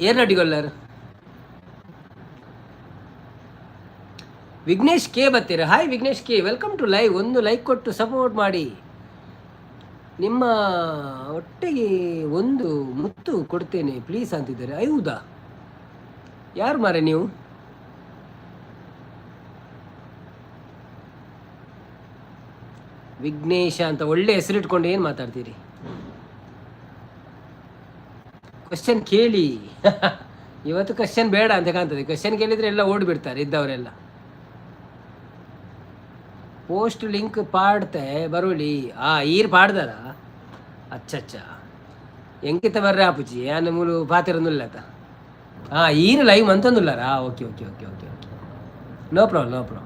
ಏರ್ನಡಿಗೊಲ್ಲರ್ ವಿಘ್ನೇಶ್ ಕೆ ಬರ್ತೀರ. Hi Vignesh K, welcome to live. ಒಂದು ಲೈಕ್ ಕೊಟ್ಟು ಸಪೋರ್ಟ್ ಮಾಡಿ. ನಿಮ್ಮ ಒಟ್ಟಿಗೆ ಒಂದು ಮುತ್ತು ಕೊಡ್ತೇನೆ ಪ್ಲೀಸ್ ಅಂತಿದ್ದಾರೆ. ಹೌದಾ? ಯಾರು ಮಾರೆ ನೀವು? ವಿಘ್ನೇಶ ಅಂತ ಒಳ್ಳೆ ಹೆಸರಿಟ್ಕೊಂಡು ಏನು ಮಾತಾಡ್ತೀರಿ? ಕ್ವಶನ್ ಕೇಳಿ. ಇವತ್ತು ಕ್ವಶನ್ ಬೇಡ ಅಂತ ಕಾಣ್ತದೆ. ಕ್ವಶನ್ ಕೇಳಿದರೆ ಎಲ್ಲ ಓಡಿಬಿಡ್ತಾರೆ ಇದ್ದವರೆಲ್ಲ. Post link ಪಾಡ್ತೆ Baroli. ಈರ್ ಪಾಡ್ದಾರ? ಅಚ್ಚ ಎಂಕಿತ ಬರ್ರೆ ಆಪುಜಿ ಯಾನು ಮೂಲು ಪಾತಿರೊಂದುಲ್ಲತ. ಈರು ಲೈವ್ ಅಂತಂದುಲ್ಲಾರಾ? Okay okay okay okay okay, no problem.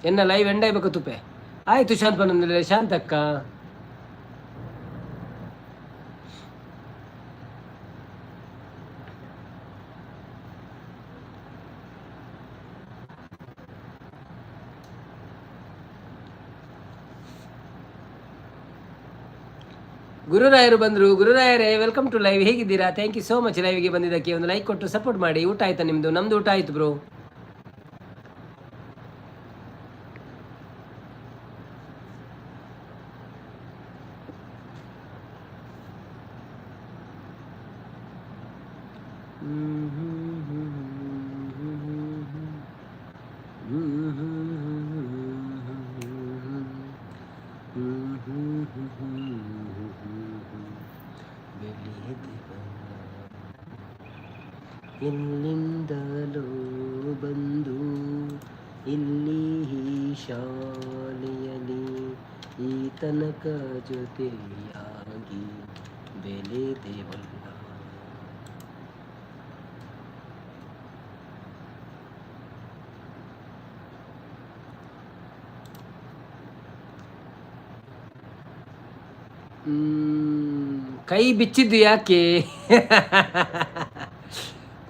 ಎನ್ನ ಲೈವ್ ಎಂಡ್ ಆಗ್ಬೇಕು ತುಪ್ಪೆ. ಆಯ್ತು ಶಾಂತ್ ಬಂದಿಲ್ಲ. ಶಾಂತಕ್ಕ ಗುರುರಾಯರು ಬಂದರು. ಗುರುರಾಯರೇ ವೆಲ್ಕಮ್ ಟು ಲೈವ್. ಹೇಗಿದ್ದೀರಾ? ಥ್ಯಾಂಕ್ ಯು ಸೋ ಮಚ್ ಲೈವ್ಗೆ ಬಂದಿದ್ದಕ್ಕೆ. ಒಂದು ಲೈಕ್ ಕೊಟ್ಟು ಸಪೋರ್ಟ್ ಮಾಡಿ. ಊಟ ಆಯ್ತಾ ನಿಮ್ಮದು? ನಮ್ಮದು ಊಟ ಆಯ್ತು ಬ್ರೋ. ಎಲ್ಲಿಂದಲೋ ಬಂದು ಇಲ್ಲಿ ಶಾಲೆಯಲ್ಲಿ ಈ ತನಕ ಜೊತೆಯಾಗಿ ಬೆಳೆದೇವಲ್ಲ. ಕೈ ಬಿಚ್ಚಿದ್ದು ಯಾಕೆ?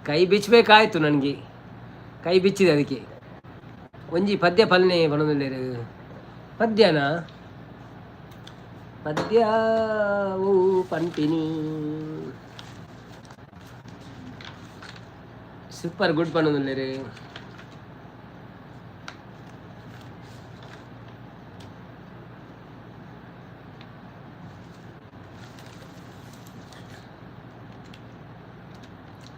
ಕೈ ಬಿಚ್ಚಬೇಕಾಯ್ತು ನನಗೆ. ಕೈ ಬಿಚ್ಚಿದೆ ಅದಕ್ಕೆ. ಒಂಜಿ ಪದ್ಯ ಪಲ್ನೆ ಬರೋದಿಲ್ಲ. ಪದ್ಯನಾ? ಪದ್ಯವು ಪಂಪಿನಿ ಸೂಪರ್ ಗುಡ್ ಪನ್ನೊಂದುಲ್ಲೇರು.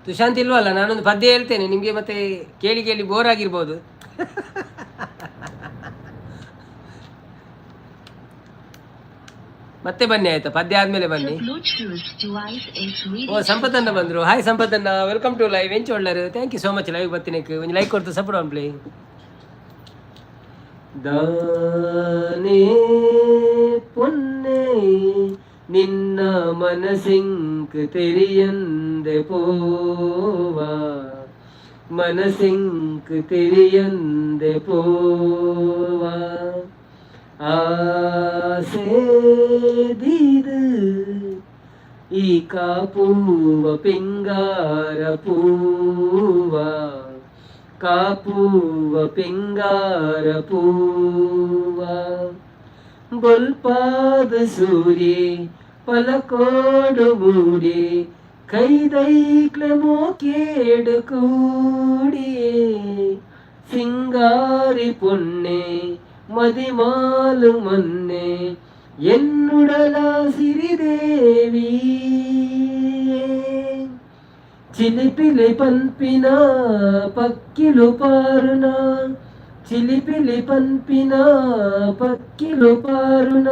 ಸುಶಾಂತ್ ಇಲ್ವಲ್ಲ, ನಾನೊಂದು ಪದ್ಯ ಹೇಳ್ತೇನೆ ನಿಮಗೆ, ಮತ್ತೆ ಕೇಳಿ ಕೇಳಿ ಬೋರ್ ಆಗಿರ್ಬೋದು. ಮತ್ತೆ ಬನ್ನಿ ಆಯ್ತಾ, ಪದ್ಯ ಆದ್ಮೇಲೆ ಬನ್ನಿ. ಓ ಸಂಪತ್ತನ್ನ ಬಂದ್ರು. ಹಾಯ್ ಸಂಪತ್ತನ್ನ, ವೆಲ್ಕಮ್ ಟು ಲೈವ್ ಎಂಚ ಒಳ್ಳರು. Thank you so much. Live ಬರ್ತೀನಿ, ಒಂದು ಲೈಕ್ ಕೊಡ್ತು ಸಪೋರ್ಟ್ ಆನ್ ಪ್ಲೇ. ದಾನೇ ಪೊನ್ನೆ ನಿನ್ನ ಮನಸಿಂಕ್ ತೆರಿಯಂದೆ ಪೋವಾ, ಮನಸಿಂಕ್ ತೆರಿಯಂದೆ ಪೋವಾ, ಆಸೆ ದೀದು ಈ ಕಾಪೂವ ಪಿಂಗಾರ ಪೂವ, ಕಾಪೂವ ಪಿಂಗಾರ ಪೂವ, ಬೊಲ್ಪಾದ ಸೂರ್ಯ ಪಲಕೋಡು ಮೂಡಿ, ಕೈದೈಕ್ಲೆ ಮೋಕೇಡು ಕೂಡಿಯೇ, ಸಿಂಗಾರಿ ಪೊನ್ನೆ ಮದಿಮಾಲು ಮೊನ್ನೆ ಎನ್ನುಡಲ ಸಿರಿದೇವಿ, చిలిపిలి పన్పిన పక్కిలు పారున, చిలిపిలి పన్పిన పక్కిలు పారున,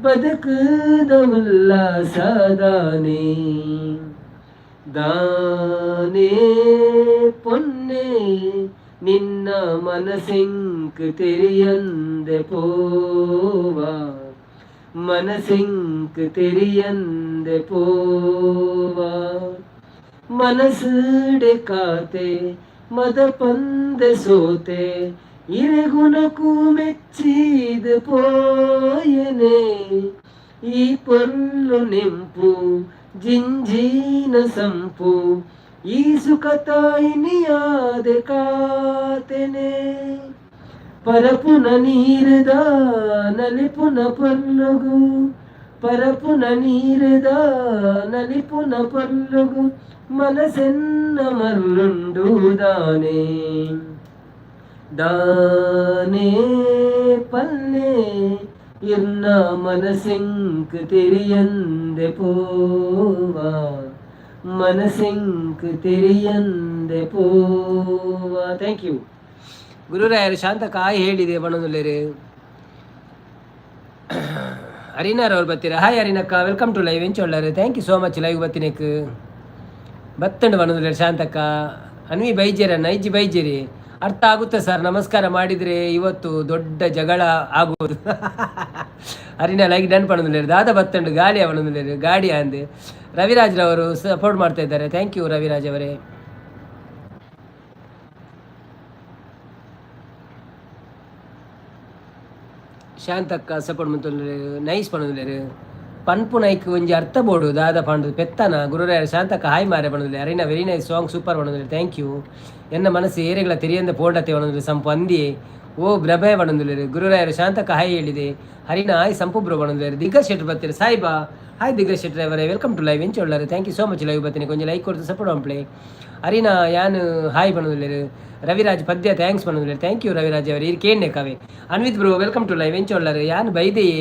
బతుకుద ఉల్లాసదానే, దానే పొన్నే ನಿನ್ನ ಮನಸಿಂಕ್ ತೆರಿಯಂದೆ ಪೋವಾ, ಮನಸಿಂಕ್ ತೆರಿಯಂದೆ ಪೋವಾ, ಮನಸ್ಸುಡೆ ಕಾತೆ ಮದ ಪಂದೆ ಸೋತೆ, ಇರೆಗುಣಕ್ಕೂ ಮೆಚ್ಚಿದ ಪೋಯನೆ, ಈ ಪೊರ್ಲು ನಿಂಪು ಜಿಂಜೀನ ಸಂಪು, ಈ ಸುಖತಾಯಿನಿಯಾದೆ ಕಾತೆನೆ, ಪರಪುನ ನೀರದ ನಲಿಪುನ ಪೊರ್ಲುಗು, ಪರಪುನ ನೀರದ ನಲಿಪುನ ಪೊರ್ಲುಗು, ಮನಸ್ಸೆನ್ನ ಮಲ್ಲುಂಡುದಾನೆ, ದಾನೆ ಪಲ್ಲೆ ಇನ್ನ ಮನಸ್ಸಿಂಕ್ ತೆರಿಯಂದೆ ಪೋವಾ, ಮನಸ್ಸಿಂಕ್ ತೆರಿಯಂದೆ ಪೋವಾ. ಥ್ಯಾಂಕ್ ಯು ಗುರುರಾಯರು. ಶಾಂತಕ ಹಾಯ್ ಹೇಳಿದೆ ಬಣ್ಣದಲ್ಲೇರಿ. ಅರಿನಾರ್ ಅವ್ರು ಬರ್ತೀರಾ? ಹಾಯ್ ಅರಿನಕ್ಕ, ವೆಲ್ಕಮ್ ಟು ಲೈವ್ ಎಂಚ ಒಳ್ಳಾರೆ. Thank you so much. Live ಬತ್ತಿನಕ್ಕೆ ಬತ್ತಂಡು ಬಣ್ಣದಲ್ಲೇರಿ ಶಾಂತಕ್ಕ. ಅನ್ವಿ ಬೈಜೇರ ನೈಜಿ ಬೈಜೇರಿ ಅರ್ಥ ಆಗುತ್ತೆ ಸರ್, ನಮಸ್ಕಾರ ಮಾಡಿದರೆ ಇವತ್ತು ದೊಡ್ಡ ಜಗಳ ಆಗುವುದು. ಅರಿನ ಲೈಕ್ ಡನ್ ಪಣ್ಣದಲ್ಲೇರಿ. ದಾದ ಬತ್ತಂಡು ಗಾಡಿ ಅವನದಲ್ಲೇರಿ, ಗಾಡಿ ಅಂದೆ. ರವಿರಾಜ್ರವರು ಸಪೋರ್ಟ್ ಮಾಡ್ತಾ ಇದ್ದಾರೆ. ಥ್ಯಾಂಕ್ ಯು ರವಿರಾಜ್ ಅವರೇ. Shantakka support ಮಂತೊಂದು nice ಪಣ್ಣದಲ್ಲೇರಿ. ಪನ್ಪು ನೈಕ್ ಒಂಜಿ ಅರ್ಥ ಬೋಡು ದಾದ ಪಂಡು ಪೆತ್ತನ ಗುರುರಾಯರು. ಶಾಂತಕ್ಕ ಹಾಯ್ ಮಾರೆ ಪಣ್ಣದಲ್ಲಿ. ಅರಿನ ವೆರಿ ನೈಸ್ ಸಾಂಗ್, ಸೂಪರ್ ಪಣ್ಣದಲ್ಲಿ. Thank you. ಎನ್ನ ಮನಸ್ಸು ಏರೆಗಳ ತೆರಿಯಂದ ಪೋಡತೆ ಒಣದಲ್ಲಿ ಸಂಪು ಅಂದಿ ಓ ಬ್ರಭಯ ಬಣ್ಣದಲ್ಲಿ. ಗುರುರಾಯರು ಶಾಂತಕ್ಕ ಹಾಯ್ ಹೇಳಿದೆ. ಹರಿನ ಹಾಯ್ ಸಂಪುಬ್ರು ಬಣ್ಣದಲ್ಲಿ. ದಿಗ್ಗಜ್ ಶೆಟ್ರ್ ಬರ್ತೀರಿ ಸಾಯಿಬಾ. ಹಾಯ್ ದಿಗ್ಗಜ್ ಶೆಟ್ರ್ ಅವರೇ, ವೆಲ್ಕಮ್ ಟು ಲೈವ್ ಎಂಚ ಒಳ್ಳಾರೆ. Thank you so much. Live ಬರ್ತೀನಿ, ಕೊಂಚ ಲೈಕ್ ಕೊಡ್ತು ಸಪೋರ್ಟ್ ಆಂಪ್ಲೆ. ಅರಿನಾ ಯಾನು ಹಾಯ್ ಬಣ್ಣದಲ್ಲಿ. ರವಿರಾಜ್ ಪದ್ಯ ಥ್ಯಾಂಕ್ಸ್ ಬಣ್ಣದಲ್ಲಿ. ಥ್ಯಾಂಕ್ ಯು ರವಿರಾಜ್ ಅವರು. ಇದು ಕೇಣೆ ಕಾವೆ. Anvith bro welcome to live ಎಂಚ ಒಳ್ಳಾರೆ. ಯಾನು ಬೈದೆಯೇ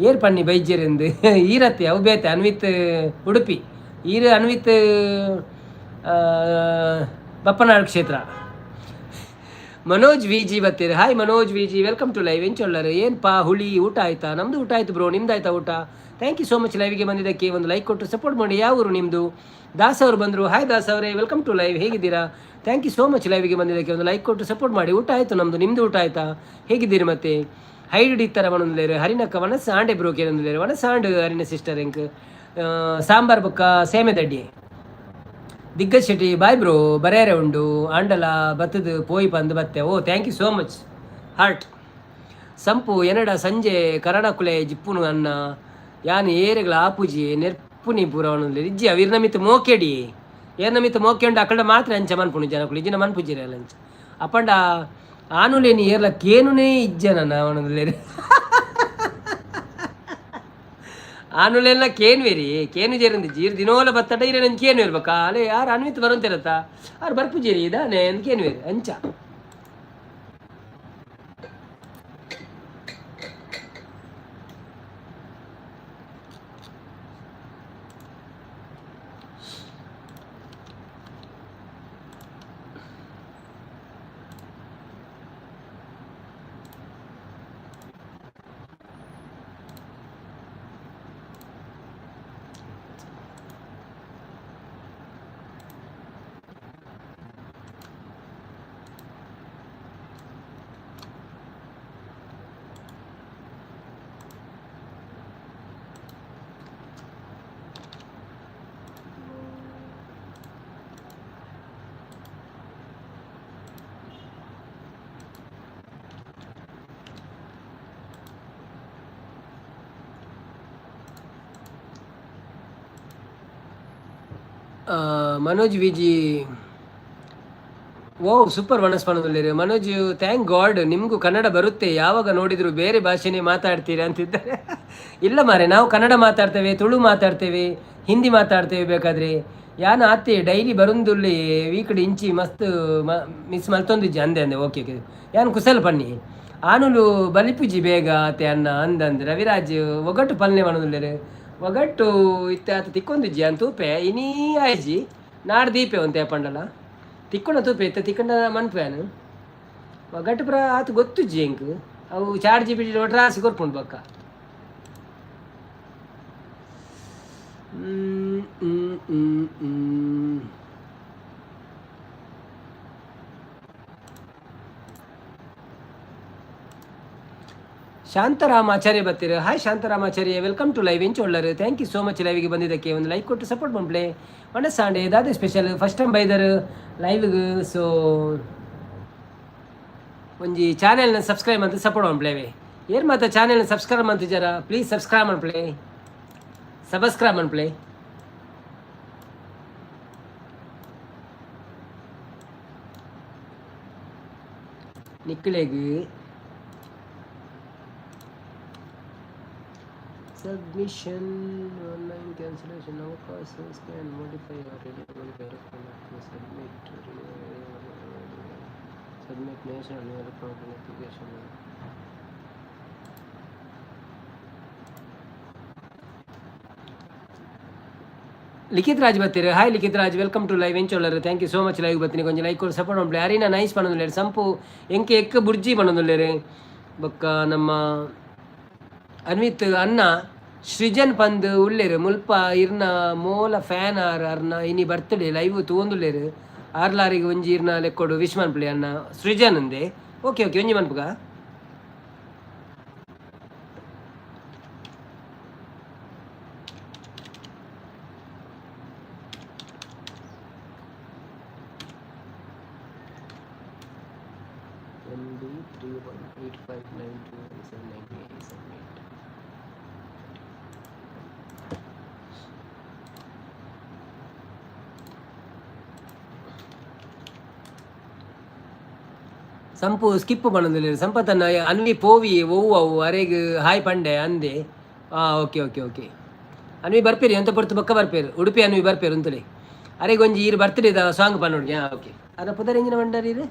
ಏರ್ ಪಣ್ಣಿ ಬೈಜ್ಯರೆಂದು ಈರತ್ತೆ ಅವು ಬೇತೆ. ಅನ್ವಿತ್ ಉಡುಪಿ ಈರು ಅನ್ವಿತ್ ಬಪ್ಪನಾಳ್ ಕ್ಷೇತ್ರ. ಮನೋಜ್ ವಿ ಜಿ ಬರ್ತೀರಿ. Hi Manoj V G, welcome to live ಎಂಚ ಒಳ್ಳಾರೆ. ಏನಪ್ಪಾ ಹುಳಿ ಊಟ ಆಯ್ತಾ? ನಮ್ದು ಊಟ ಆಯ್ತು ಬ್ರೋ, ನಿಮ್ದು ಆಯ್ತಾ ಊಟ? Thank you so much. ಲೈವ್ಗೆ ಬಂದಿದ್ದಕ್ಕೆ ಒಂದು ಲೈಕ್ ಕೊಟ್ಟು ಸಪೋರ್ಟ್ ಮಾಡಿ. ಯಾವ ಊರು ನಿಮ್ಮದು? ದಾಸ್ ಅವರು ಬಂದರು. ಹಾಯ್ ದಾಸ್ ಅವರೇ, ವೆಲ್ಕಮ್ ಟು ಲೈವ್. ಹೇಗಿದ್ದೀರಾ? Thank you so much. ಲೈವ್ಗೆ ಬಂದಿದ್ದಕ್ಕೆ ಒಂದು ಲೈಕ್ ಕೊಟ್ಟು ಸಪೋರ್ಟ್ ಮಾಡಿ. ಊಟ ಆಯಿತು ನಮ್ಮದು, ನಿಮ್ಮದು ಊಟ ಆಯಿತಾ? ಹೇಗಿದ್ದೀರಿ? ಮತ್ತೆ ಹೈಡ್ ಇತ್ತರ ಬಂದಿದ್ದಾರೆ. ಹರಿನಕ್ಕ ವನಸ್ ಆಂಡೆ ಬ್ರೋಕೆ ಬಂದಿದ್ದಾರೆ. ವನಸ್ ಆಂಡ್ ಹರಿನ ಸಿಸ್ಟರ್ ಎಂಕ್ ಸಾಂಬಾರ್ ಬೊಕ್ಕ ಸೇಮೆ ದಡ್ಡಿ. ದಿಗ್ಗಜ್ ಶೆಟ್ಟಿ ಬಾಯ್ ಬ್ರೋ, ಬರೇರೆ ಉಂಡು ಆಂಡಲ ಬತ್ತದು ಪೋಯಿ ಬಂದು ಬತ್ತೆ. ಓ thank you so much heart. ಸಂಪು ಎನಡ ಸಂಜೆ ಕರಡಕುಲೆ ಜಿಪ್ಪುನು ಅನ್ನ ಯಾನು ಏರೆಗಳ ಆಪುಜಿ ನೆರ್ಪುನಿ ಪೂರವನಲ್ಲಿ ಇಜ್ಜಿ ಅವಿರ್ ನಮಿತ್ ಮೋಕೆಡಿ ಏರ್ ನಮಿತ್ ಮೋಕೆ ಉಂಡು ಅಕ್ಕಡ ಮಾತ್ರ ಅಂಚ ಮನ್ಪುಣಿ ಜನಕ್ಕಳು ಇಜ್ಜಿನ ಮನ್ಪುಜಿರ ಅಂಚ ಅಪ್ಪಂಡ ಆನುಲೇನಿ ಏರ್ಲ ಕೇನುನೇ ಇಜ್ಜನ ಅವನಲ್ಲಿ ಆನುಲೆಲ್ಲ ಕೇನ್ವೇರಿ ಕೇನು ಜೇರಿಂದು ಜೀರ್ ದಿನೋಲ ಬತ್ತಡ ಇರ ನಂಗೆ ಕೇನು ಇರ್ಬೇಕಾ ಅಲ್ಲೇ ಯಾರು ಅನ್ವಿತ್ ಬರುವಂತಿರತ್ತ ಅವ್ರು ಬರ್ಪುಜೇರಿ ಇದಾನೆ ಅಂದ್ ಕೇನ್ವೇರಿ ಅಂಚ ಮನೋಜ್ ವಿಜಿ ಓ ಸೂಪರ್ ಮನಸ್ಪಣದಲ್ಲಿ ಮನೋಜ್ ಥ್ಯಾಂಕ್ ಗಾಡ್ ನಿಮಗೂ ಕನ್ನಡ ಬರುತ್ತೆ ಯಾವಾಗ ನೋಡಿದ್ರು ಬೇರೆ ಭಾಷೆನೇ ಮಾತಾಡ್ತೀರಾ ಅಂತಿದ್ದಾರೆ. ಇಲ್ಲ ಮಾರೆ ನಾವು ಕನ್ನಡ ಮಾತಾಡ್ತೇವೆ, ತುಳು ಮಾತಾಡ್ತೇವೆ, ಹಿಂದಿ ಮಾತಾಡ್ತೇವೆ. ಬೇಕಾದರೆ ಯಾನು ಆತೆ ಡೈಲಿ ಬರುಂದುಲ್ಲಿ ವೀಕಡೆ ಇಂಚಿ ಮಸ್ತ್ ಮಿಸ್ ಮಲ್ತೊಂದಿಜ್ಜಿ ಅಂದೆ ಅಂದೆ ಓಕೆ ಓಕೆ ಯಾನು ಕುಸಲ್ ಪನ್ನಿ ಆನುಲು ಬಲಿಪುಜಿ ಬೇಗ ಆತೆ ಅನ್ನ ಅಂದಂದು ರವಿರಾಜ್ ಒಗಟ್ಟು ಪಲ್ನೆ ಮಾಡೋದಿಲ್ಲ ಒಗಟ್ಟು ಇತ್ತೆ ಆತ ತಿಕ್ಕೊಂದಿಜ್ಜಿ ಅಂತ ತೂಪೆ ಇನಿ ಆಯ್ಜಿ ನಾಡು ದೀಪೆ ಒಂತೆ ಪಂಡಲ ತಿಕ್ಕೊಂಡ ತೂಪೆ ಇತ್ತ ತಿಕ್ಕೊಂಡ ಮನ್ಪೇನು ಒಗಟ್ಟು ಪ್ರ ಆತ ಗೊತ್ತುಜ್ಜಿ ಎಂಕ್ ಅವು ಚಾರ್ ಜಿ ಬಿ ಒಟ್ರಾಸಿ ಕೊರ್ಪುಂಡು ಬಕ್ಕ. ಶಾಂತರಾಮಾಚಾರ್ಯ ಬರ್ತೀರ. Hi Shantaramacharya, welcome to live ಎಂಚೊಳ್ಳರು. ಥ್ಯಾಂಕ್ ಯು ಸೋ ಮಚ್ ಲೈವಿಗೆ ಬಂದಿದ್ದಕ್ಕೆ. ಒಂದು ಲೈಕ್ ಕೊಟ್ಟು ಸಪೋರ್ಟ್ ಮಾಡ್ಪ್ಲೆ. ಮನಸ್ಸಾಂಡೆ ದಾದೆ ಸ್ಪೆಷಲ್ ಫಸ್ಟ್ ಟೈಮ್ ಬೈದರು ಲೈವ್ಗೆ. ಸೊ ಒಂಜಿ ಚಾನೆಲ್ನ ಸಬ್ಸ್ಕ್ರೈಬ್ ಅಂತ ಸಪೋರ್ಟ್ ಮಾಡ್ಪ್ಲೇವೆ. ಏನು ಮಾತ್ರ ಚಾನೆಲ್ನ ಸಬ್ಸ್ಕ್ರೈಬ್ ಮಾಡ್ತಿದ್ದಾರ ಪ್ಲೀಸ್ ಸಬ್ಸ್ಕ್ರೈಬ್ ಮಾಡ್ಪ್ಲೆ, ಸಬ್ಸ್ಕ್ರೈಬ್ ಮಾಡ್ಪ್ಲೆ. ನಿಕ್ಲೆಗ್ submission online cancellation now process can modify or modify submit national electronic application. Likhith Raj ಬರ್ತೀರಿ. Hi Likhith Raj, welcome to live ಎಂಚೊಳ್ಳರು. Thank you so much live ಬರ್ತೀನಿ. ಕೊಂಚ ಲೈಕ್ ಕೊಟ್ಟು ಸಪೋರ್ಟ್ ಮಾಡ್ಲಿ. ಅರಿನಾ ನೈಸ್ ಪಣ್ಣೊಂದಿಲ್ಲ ಸಂಪು ಎಂಕೆ ಎಕ್ಕ ಬುರ್ಜಿ ಪಣ್ಣೊಂದಿಲ್ಲ ಬೊಕ್ಕ ನಮ್ಮ ಅನ್ವಿತ್ ಅನ್ನ ಸೃಜನ್ ಪಂದ್ ಉಳ್ಳೇರು ಮುಲ್ಪ ಇರ್ನ ಮೋಲ ಫ್ಯಾನ್ ಅರ್ನ ಇನಿ ಬರ್ತ್ಡೇ ಲೈವ್ ತೂಂದುಳ್ಳೇರು ಆರ್ಲಾರಿಗೆ ಒಂಜಿ ಇರ್ನ ಲೆಕ್ಕೊಡು ವಿಶ್ ಮನ್ಪ್ಲಿ ಅನ್ನ ಸೃಜನ್ ಅಂದೆ. ಓಕೆ ಓಕೆ ಒಂಜಿ ಮನ್ಪುಗ ಸಂಪು ಸ್ಕಿಪ್ ಮಾಡೋದಿಲ್ಲ. ಸಂಪತ್ತನ್ನ ಅನ್ವಿ ಪೋವಿ ಓವು ಅವು ಅರೆಗೆ ಹಾಯ್ ಪಂಡೆ ಅಂದೆ. ಓಕೆ ಓಕೆ ಓಕೆ ಅನ್ವಿ ಬರ್ಪೇರಿ ಅಂತ ಪೊರ್ತು ಬಕ್ಕ ಬರ್ಪೇರು ಉಡುಪಿ ಅನ್ವಿ ಬರ್ಪೇರು ಅಂತಲೇ ಅರೆಗೆ ಒಂಜಿ ಈರು ಬರ್ತ್ಡೇ ಸಾಂಗ್ ಪನ್ನೋಡ್ಗೆ. ಓಕೆ ಅದ ಪುದರ್ ಎಂಜಿನ ಬಂಡಾರಿ ಇದು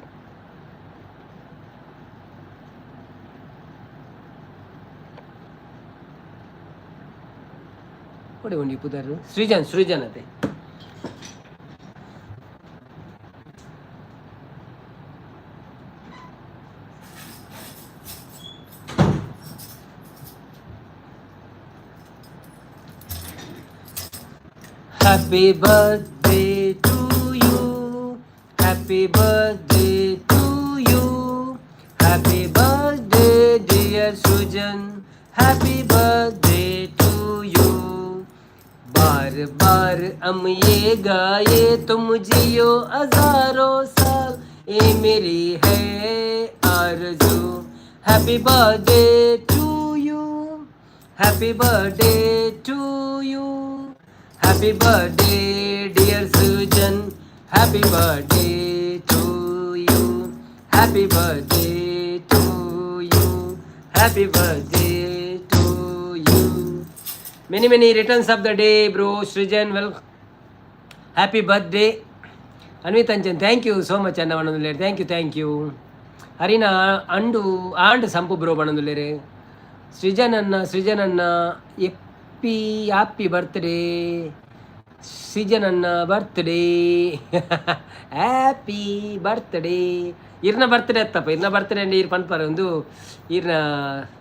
ಕೊಡೆ ಒಂಡಿ ಪುದರ್ Srujan Srujan ಅತೆ. Happy birthday to you, happy birthday to you, happy birthday dear Sujan, happy birthday to you. बार बार हम ये गाए तुम जियो हजारों साल, ये मेरी है आरज़ू. Happy birthday to you, happy birthday to you, happy birthday dear Sujan, happy birthday to you, happy birthday to you, happy birthday to you. Many returns of the day bro Srijan. Well, happy birthday Anvit Anjan. Thank you so much Anna Vanandulere. Thank you Harina Andu and Sampu bro Vanandulere. Srijan Anna happy birthday season ಅನ್ನ birthday happy birthday. ಇರ್ನ birthday ಅತ್ತಪ್ಪ ಇರ್ನ birthday ಅಂಡಿ ಇರ್ ಪನ್ಪಾರ ಒಂದು ಇರ್ನ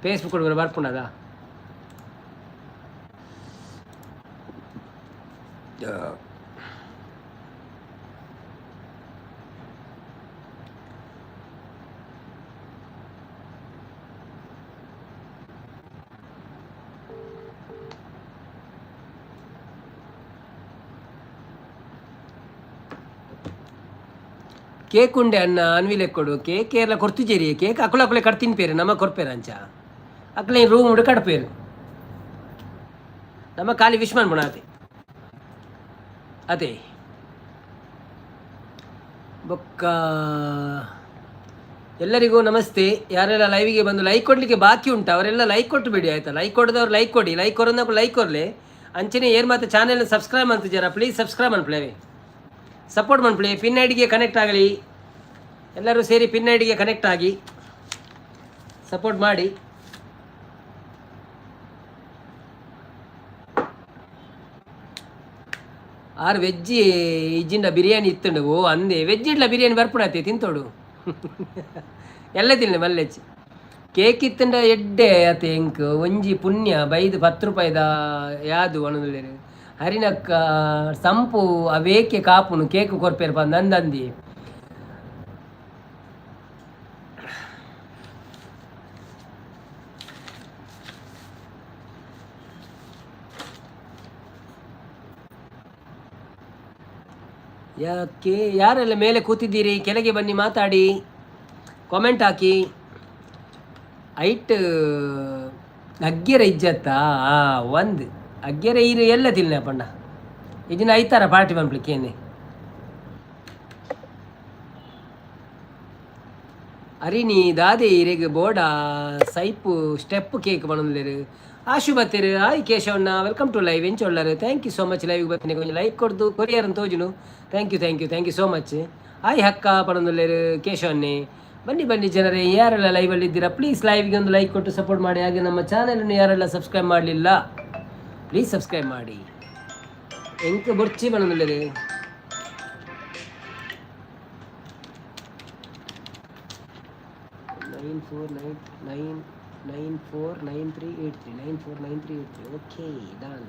Facebook ಕೊಡುವ ಬರ್ಪುಣದ cake ಉಂಡೆ ಅನ್ನ ಅನ್ವಿಲೆ ಕೊಡು. ಕೇಕ್ ಎಲ್ಲ ಕೊಡ್ತಿದ್ದೀರಿ. ಕೇಕ್ ಅಕ್ಕಳೆ ಕಟ್ತೀನಿ ಪೇರು ನಮ್ಮ ಕೊರ್ಪೇರು ಅಂಚ ಅಕ್ಕಳೆ ರೂಮ್ ಹುಡು ಕಟ್ಪೇರು ನಮ್ಮ ಖಾಲಿ ವಿಶ್ ಮಾಡ್ಬೋಣ ಅದೇ ಬೊಕ್ಕ ಎಲ್ಲರಿಗೂ ನಮಸ್ತೆ. ಯಾರೆಲ್ಲ ಲೈವಿಗೆ ಬಂದು ಲೈಕ್ ಕೊಡಲಿಕ್ಕೆ ಬಾಕಿ ಉಂಟು ಅವರೆಲ್ಲ ಲೈಕ್ ಕೊಟ್ಟು ಬಿಡಿ ಆಯಿತಾ. ಲೈಕ್ ಕೊಡದವ್ರು ಲೈಕ್ ಕೊಡಿ, ಲೈಕ್ ಕೊರೋದಕ್ಕೂ ಲೈಕ್ ಕೊರಲಿ ಅಂಚನೆ ಏರ್ ಮಾತ್ರ ಚಾನೆಲ್ ಸಬ್ಸ್ಕ್ರೈಬ್ ಮಾಡ್ತಿದ್ದೀರಾ, ಪ್ಲೀಸ್ ಸಬ್ಸ್ಕ್ರೈಬ್ ಮಾಡ್ಪ್ಲೇವೆ, ಸಪೋರ್ಟ್ ಮಾಡ್ಪ್ಲೇ. ಪಿನ್ ಐಡಿಗೆ ಕನೆಕ್ಟ್ ಆಗಲಿ, ಎಲ್ಲರೂ ಸೇರಿ ಪಿನ್ ಐಡಿಗೆ ಕನೆಕ್ಟ್ ಆಗಿ ಸಪೋರ್ಟ್ ಮಾಡಿ. ಆರು ವೆಜ್ಜಿ ಇಜ್ಜಿಂಡ ಬಿರಿಯಾನಿ ಇತ್ತುಂಡು. ಓ ಅಂದೆ ವೆಜ್ ಇಡ್ಲ ಬಿರಿಯಾನಿ ಬರ್ಪುಡತ್ತೆ ತಿಂತೋಡು ಎಲ್ಲ ತಿನ್ನಿ ಮಲ್ಲೆಚ್ಚಿ. ಕೇಕ್ ಇತ್ತಂಡ ಎಡ್ಡೆ ಅತ್ತೆ ಎಂಕ್ ಒಂಜಿ ಪುಣ್ಯ ಬೈದು 10 ರೂಪಾಯಿದ ಯಾವುದು ಒಣದುಲೇರು ಹರಿನಕ್ಕ ಸಂಪು ಅವೇಕೆ ಕಾಪುನು ಕೇಕ್ ಕೊರ್ಪೇರು ಬಂದು ಅಂದಂದಿ. ಯಾಕೆ ಯಾರೆಲ್ಲ ಮೇಲೆ ಕೂತಿದ್ದೀರಿ ಕೆಳಗೆ ಬನ್ನಿ ಮಾತಾಡಿ, ಕಾಮೆಂಟ್ ಹಾಕಿ. ಐಟ್ ಅಗ್ಗೆರ ಇಜ್ಜತ್ತಾ ಒಂದು ಅಗ್ಗೆರ ಇರು ಎಲ್ಲ ತಿನ್ನ ಪಂಡ ಇದನ್ನ ಐತಾರ ಪಾರ್ಟಿ ಪಂಪ್ಲಿಕ್ಕೇನೆ ಅರಿನಿ ದಾದೆ ಇರೆಗ್ ಬೋಡ ಸೈಪು ಸ್ಟೆಪ್ ಕೇಕ್ ಬಣ್ಣಲೇರು ಆಶು ಬತ್ತೀರು. ಹಾಯ್ ಕೇಶವಣ್ಣ, ವೆಲ್ಕಮ್ ಟು ಲೈವ್ ಎಂಚೊಳ್ಳರು. Thank you so much. ಲೈವ್ಗೆ ಬರ್ತೀನಿ ಕೊಂಚ ಲೈಕ್ ಕೊಡ್ದು ಕೊರಿಯರ್ ಅಂತ ತೋಜುನು. Thank you so much. Hi ಹಕ್ಕ ಪಣಂದುಲ್ಲೇರು ಕೇಶವನ್ನೇ. ಬನ್ನಿ ಬನ್ನಿ ಜನರೇ, ಯಾರೆಲ್ಲ ಲೈವಲ್ಲಿ ಇದ್ದೀರಾ ಪ್ಲೀಸ್ ಲೈವ್ಗೆ ಒಂದು ಲೈಕ್ ಕೊಟ್ಟು ಸಪೋರ್ಟ್ ಮಾಡಿ. ಹಾಗೆ ನಮ್ಮ ಚಾನಲನ್ನು ಯಾರೆಲ್ಲ ಸಬ್ಸ್ಕ್ರೈಬ್ ಮಾಡಲಿಲ್ಲ ಪ್ಲೀಸ್ ಸಬ್ಸ್ಕ್ರೈಬ್ ಮಾಡಿ. ಎಂಕ ಬೊರ್ಚಿ ಪಣಂದುಲ್ಲೇರು 949383 ಓಕೆ ಡನ್.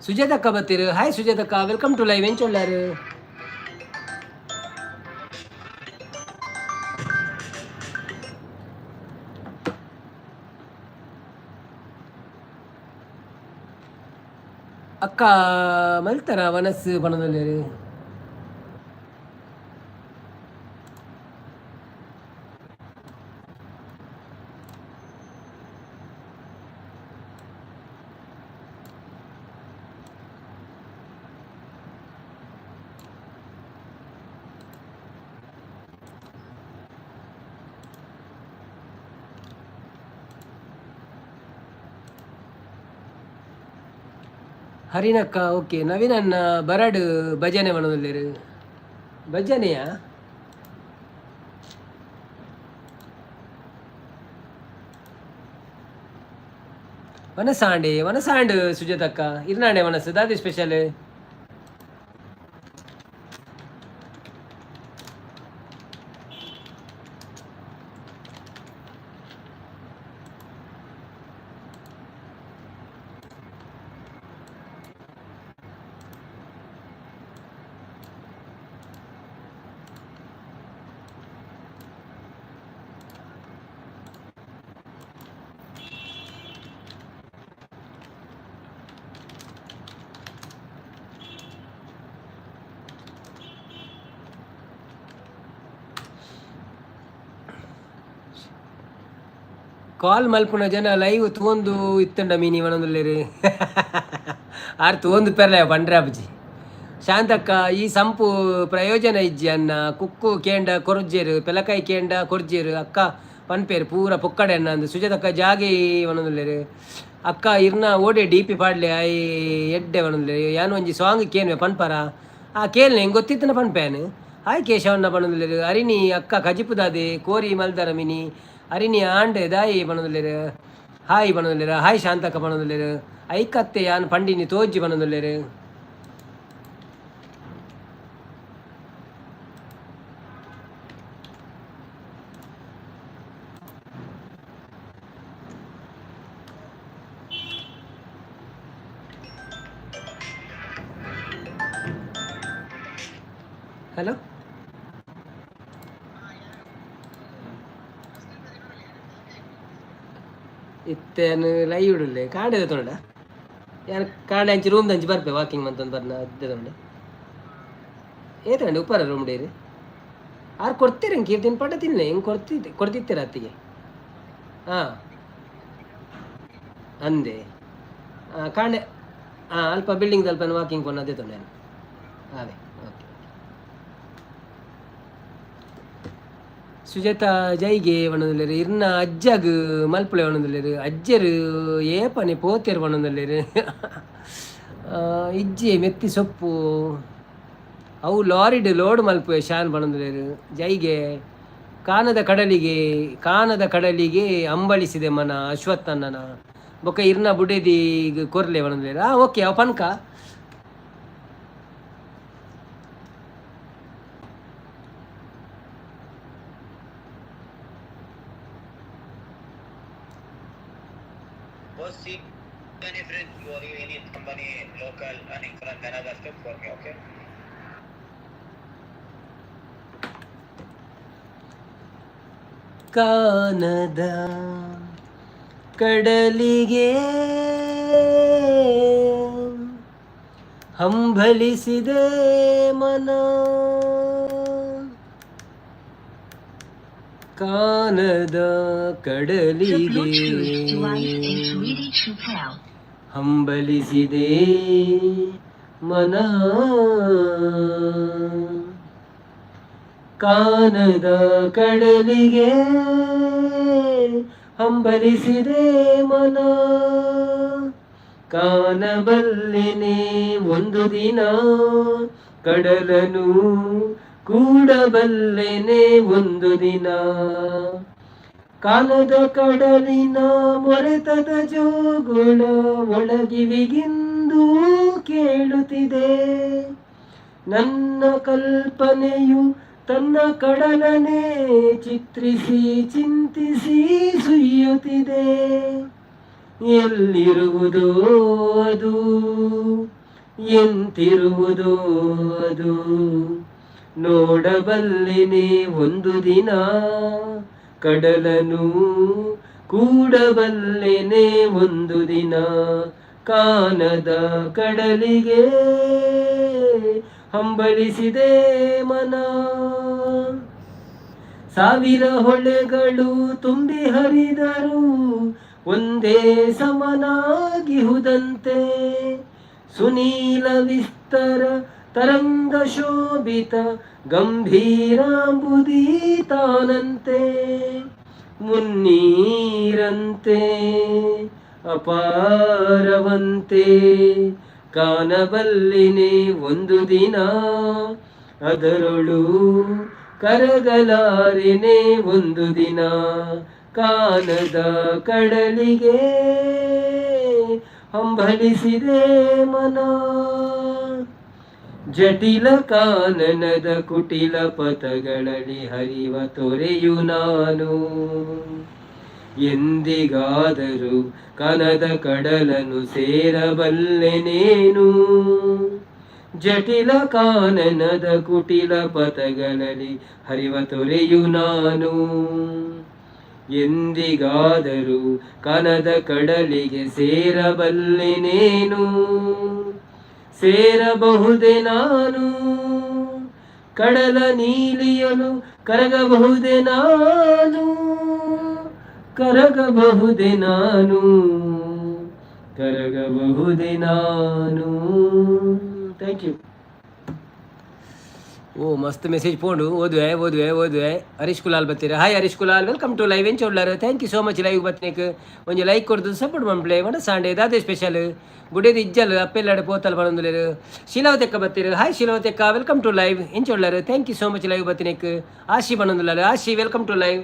ಸುಜಾತಕ್ಕ ಬತ್ತೀರು. ಹಾಯ್ ಸುಜಾತಕ್ಕ, ವೆಲ್ಕಮ್ ಟು ಲೈವ್ ಎಂಚೊಳ್ಳಾರು. ಅಕ್ಕ ಮಲ್ತಾರ ಮನಸ್ಸು ಪಣದಲ್ಲಿ ಹರಿನಕ್ಕ ಓಕೆ. ನವೀನನ್ನ ಬರಡು ಭಜನೆ ಮಾಡೋದಿಲ್ಲೇರು ಭಜನೆಯ ವನಸಾಂಡ್ ಸುಜಾತಕ್ಕ ಇರ್ನಾಡೆ ಮನಸ್ಸು ದಾದಿ ಸ್ಪೆಷಲ್. ಕಾಲ್ ಮಲ್ಪುನ ಜನ ಲೈವ್ ತೂಂದು ಇತ್ತಂಡ ಮೀನಿ ಮನೊಂದುಲ್ಲೇರು ಆರು ತೂಂದು ಪೆರ್ಲೆ ಪಂಡ್ರೆ ಅಪ್ಪಜಿ. ಶಾಂತಕ್ಕ ಈ ಸಂಪು ಪ್ರಯೋಜನ ಇಜ್ಜಿ ಅನ್ನ ಕುಕ್ಕು ಕೇಂಡ ಕೊರ್ಜೇರು ಪೆಲಕಾಯಿ ಕೇಂಡ ಕೊರ್ಜೇರು ಅಕ್ಕ ಪನ್ಪೇರು ಪೂರ ಪೊಕ್ಕಡೆ ಅನ್ನ ಅಂದು ಸುಜಾತಕ್ಕ ಜಾಗೆ ಮನೊಂದುಲ್ಲೇರು. ಅಕ್ಕ ಇರ್ನ ಓಡೆ ಡಿ ಪಿ ಪಾಡ್ಲೆ ಆಯ್ ಎಡ್ಡೆ ಮನೊಂದುಲ್ಲೇರು. ಯಾನು ಒಂಜಿ ಸಾಂಗ್ ಕೇನ್ವೆ ಪನ್ಪರ ಆ ಕೇಳ್ನೆ ಹೆಂಗೆ ಗೊತ್ತಿತ್ತನ ಪನ್ಪೇನು. ಹಾಯ್ ಕೇಶವಣ್ಣ ಪಣೊಂದುಲ್ಲೇರು. ಅರಿನಿ ಅಕ್ಕ ಕಜಿಪುದಾದೆ ಕೋರಿ ಮಲ್ದರ ಮಿನಿ ಅರಿನಿ ಆಂಡೆ ದಾಯಿ ಪಣೊಂದುಲ್ಲೇರು. ಹಾಯ್ ಪಣೊಂದುಲ್ಲೇರು. ಹಾಯ್ ಶಾಂತಕ್ಕ ಪಣೊಂದುಲ್ಲೇರು. ಐಕತ್ತೆ ಯಾನ್ ಪಂಡಿನಿ ತೋಜ್ಜಿ ಪಣೊಂದುಲ್ಲೇರು. ಹಲೋ ಇತ್ತೇನು ಲೈ ಇಡಲೆ ಕಾಂಡೆ ತೊಂಡ ಯಾರು ಕಾಂಡೆ ಹಂಚಿ ರೂಮ್ ಹಂಚಿ ಬರ್ಪೆ ವಾಕಿಂಗ್ ಮಂತಂದು ಬರ್ನ ಅದ್ದೆ ತೊಂಡೆ ಏತಂಡೆ ಉಪ್ಪರ ರೂಮ್ ಡೇರಿ ಆರು ಕೊಡ್ತೀರಿ ಹಿಂಗೆ ಕೀರ್ತಿನ ಪಟ ತಿನ್ನೆ ಹಿಂಗೆ ಕೊಡ್ತಿತ್ತೀರ ಅತ್ತಿಗೆ ಹಾಂ ಅಂದೆ ಕಾಂಡೆ ಹಾಂ ಅಲ್ಪ ಬಿಲ್ಡಿಂಗ್ ಅಲ್ಪ ವಾಕಿಂಗ್ ಪೊನ್ನ ಅದೇ ತೊಂಡೆ ಅದೇ ಓಕೆ ಸುಜಾತ ಜೈಗೆ ಒಣದಲ್ಲೇರು ಇರ್ನ ಅಜ್ಜಾಗ ಮಲ್ಪುಳೆ ಒಣದಲ್ಲೇರು ಅಜ್ಜರು ಏಪನೆ ಪೋತೇರು ಒಣದಲ್ಲೇರು ಇಜ್ಜಿ ಮೆತ್ತಿ ಸೊಪ್ಪು ಅವು ಲಾರಿಡ್ ಲೋಡ್ ಮಲ್ಪುವೆ ಶಾನ್ ಬಣದಲ್ಲೇರು ಜೈಗೆ ಕಾನದ ಕಡಲಿಗೆ ಅಂಬಳಿಸಿದೆ ಮನ ಅಶ್ವತ್ಥಣ್ಣನ ಬೊಕ್ಕ ಇರ್ನ ಬುಡೇದಿ ಕೊರ್ಲೆ ಒಣದಲ್ಲೇರು ಓಕೆ ಅವ ಪನ್ಕ see any friends or any company local earning from Canada stuff for me, okay? ಕಾನದ ಕಡಲಿಗೆ ಹಂಬಲಿಸಿದೆ ಮನ ಕಾನದ ಕಡಲಿಗೆ ಹಂಬಲಿಸಿದೆ ಮನ ಕಾನದ ಕಡಲಿಗೆ ಹಂಬಲಿಸಿದೆ ಮನ ಕಾಣಬಲ್ಲೆನೆ ಒಂದು ದಿನ ಕಡಲನು ಕೂಡಬಲ್ಲೆನೆ ಒಂದು ದಿನ ಕಾನದ ಕಡಲಿನ ಮೊರೆತದ ಜೋಗುಳ ಒಳಗಿವಿಗಿಂದು ಕೇಳುತ್ತಿದೆ ನನ್ನ ಕಲ್ಪನೆಯು ತನ್ನ ಕಡಲನೆ ಚಿತ್ರಿಸಿ ಚಿಂತಿಸಿ ಸುಯ್ಯುತ್ತಿದೆ ಎಲ್ಲಿರುವುದೋ ಅದು ಎಂತಿರುವುದೋ ಅದು ನೋಡಬಲ್ಲೆನೆ ಒಂದು ದಿನ ಕಡಲನು ಕೂಡಬಲ್ಲೆನೆ ಒಂದು ದಿನ ಕಾನದ ಕಡಲಿಗೆ ಹಂಬಲಿಸಿದೆ ಮನ ಸಾವಿರ ಹೊಳೆಗಳು ತುಂಬಿ ಹರಿದರು ಒಂದೇ ಸಮನಾಗಿಹುದಂತೆ ಸುನೀಲ ವಿಸ್ತರ ತರಂಗ ಶೋಭಿತ ಗಂಭೀರಾಂಬುದಿ ತಾನಂತೆ ಮುನ್ನೀರಂತೆ ಅಪಾರವಂತೆ ಕಾಣಬಲ್ಲಿನೆ ಒಂದು ದಿನ ಅದರೊಳು ಕರಗಲಾರೆನೆ ಒಂದು ದಿನ ಕಾನದ ಕಡಲಿಗೆ ಹಂಬಲಿಸಿದೆ ಮನ ಜಟಿಲ ಕಾನನದ ಕುಟಿಲ ಪಥಗಳಲ್ಲಿ ಹರಿವ ತೊರೆಯು ನಾನು ಎಂದಿಗಾದರೂ ಕನದ ಕಡಲನು ಸೇರಬಲ್ಲೆನೇನು ಜಟಿಲ ಕಾನನದ ಕುಟಿಲ ಪಥಗಳಲ್ಲಿ ಹರಿವ ತೊರೆಯು ನಾನು ಎಂದಿಗಾದರೂ ಕನದ ಕಡಲಿಗೆ ಸೇರಬಲ್ಲೆನೇನು ಸೇರಬಹುದೇ ನಾನು ಕಡಲ ನೀಲಿಯಲು ಕರಗಬಹುದೇ ನಾನು ಕರಗಬಹುದೇ ನಾನು ಕರಗಬಹುದೇ ನಾನು ಥ್ಯಾಂಕ್ ಯು ಓ ಮಸ್ತ್ ಮೆಸೇಜ್ ಪೋಂಡು ಓದುವೆ ಹರೀಶ್ ಕುಲಾಲ್ ಬತ್ತೀರ hi Harish Kulal welcome to live ಏನು ಚೋಡ್ಲಾರ thank you so much live ಬತ್ನಿಕ್ ಒಂಜಿ ಲೈಕ್ ಕೊಡ್ದು ಸಪೋರ್ಟ್ ಮಾಡ್ಪ್ಲೆ ವಡ ಸಾಂಡೆ ದಾದೆ ಸ್ಪೆಷಲ್ ಗುಡೇದು ಇಜ್ಜಲ್ ಅಪ್ಪೆಲ್ಲಾಡೆ ಪೋತಲ್ ಬಂದುಲೇರು ಶೀಲಾವತೆಕ್ಕ ಬತ್ತೀರು ಹಾಯ್ ಶೀಲಾವತೆಕ್ಕ ವೆಲ್ಕಮ್ ಟು ಲೈವ್ ಏನು ಚೋಡ್ಲಾರ thank you so much live ಬತ್ನಿಕ್ ಆಶಿ ಬಂದುಲಾರ Ashi welcome to live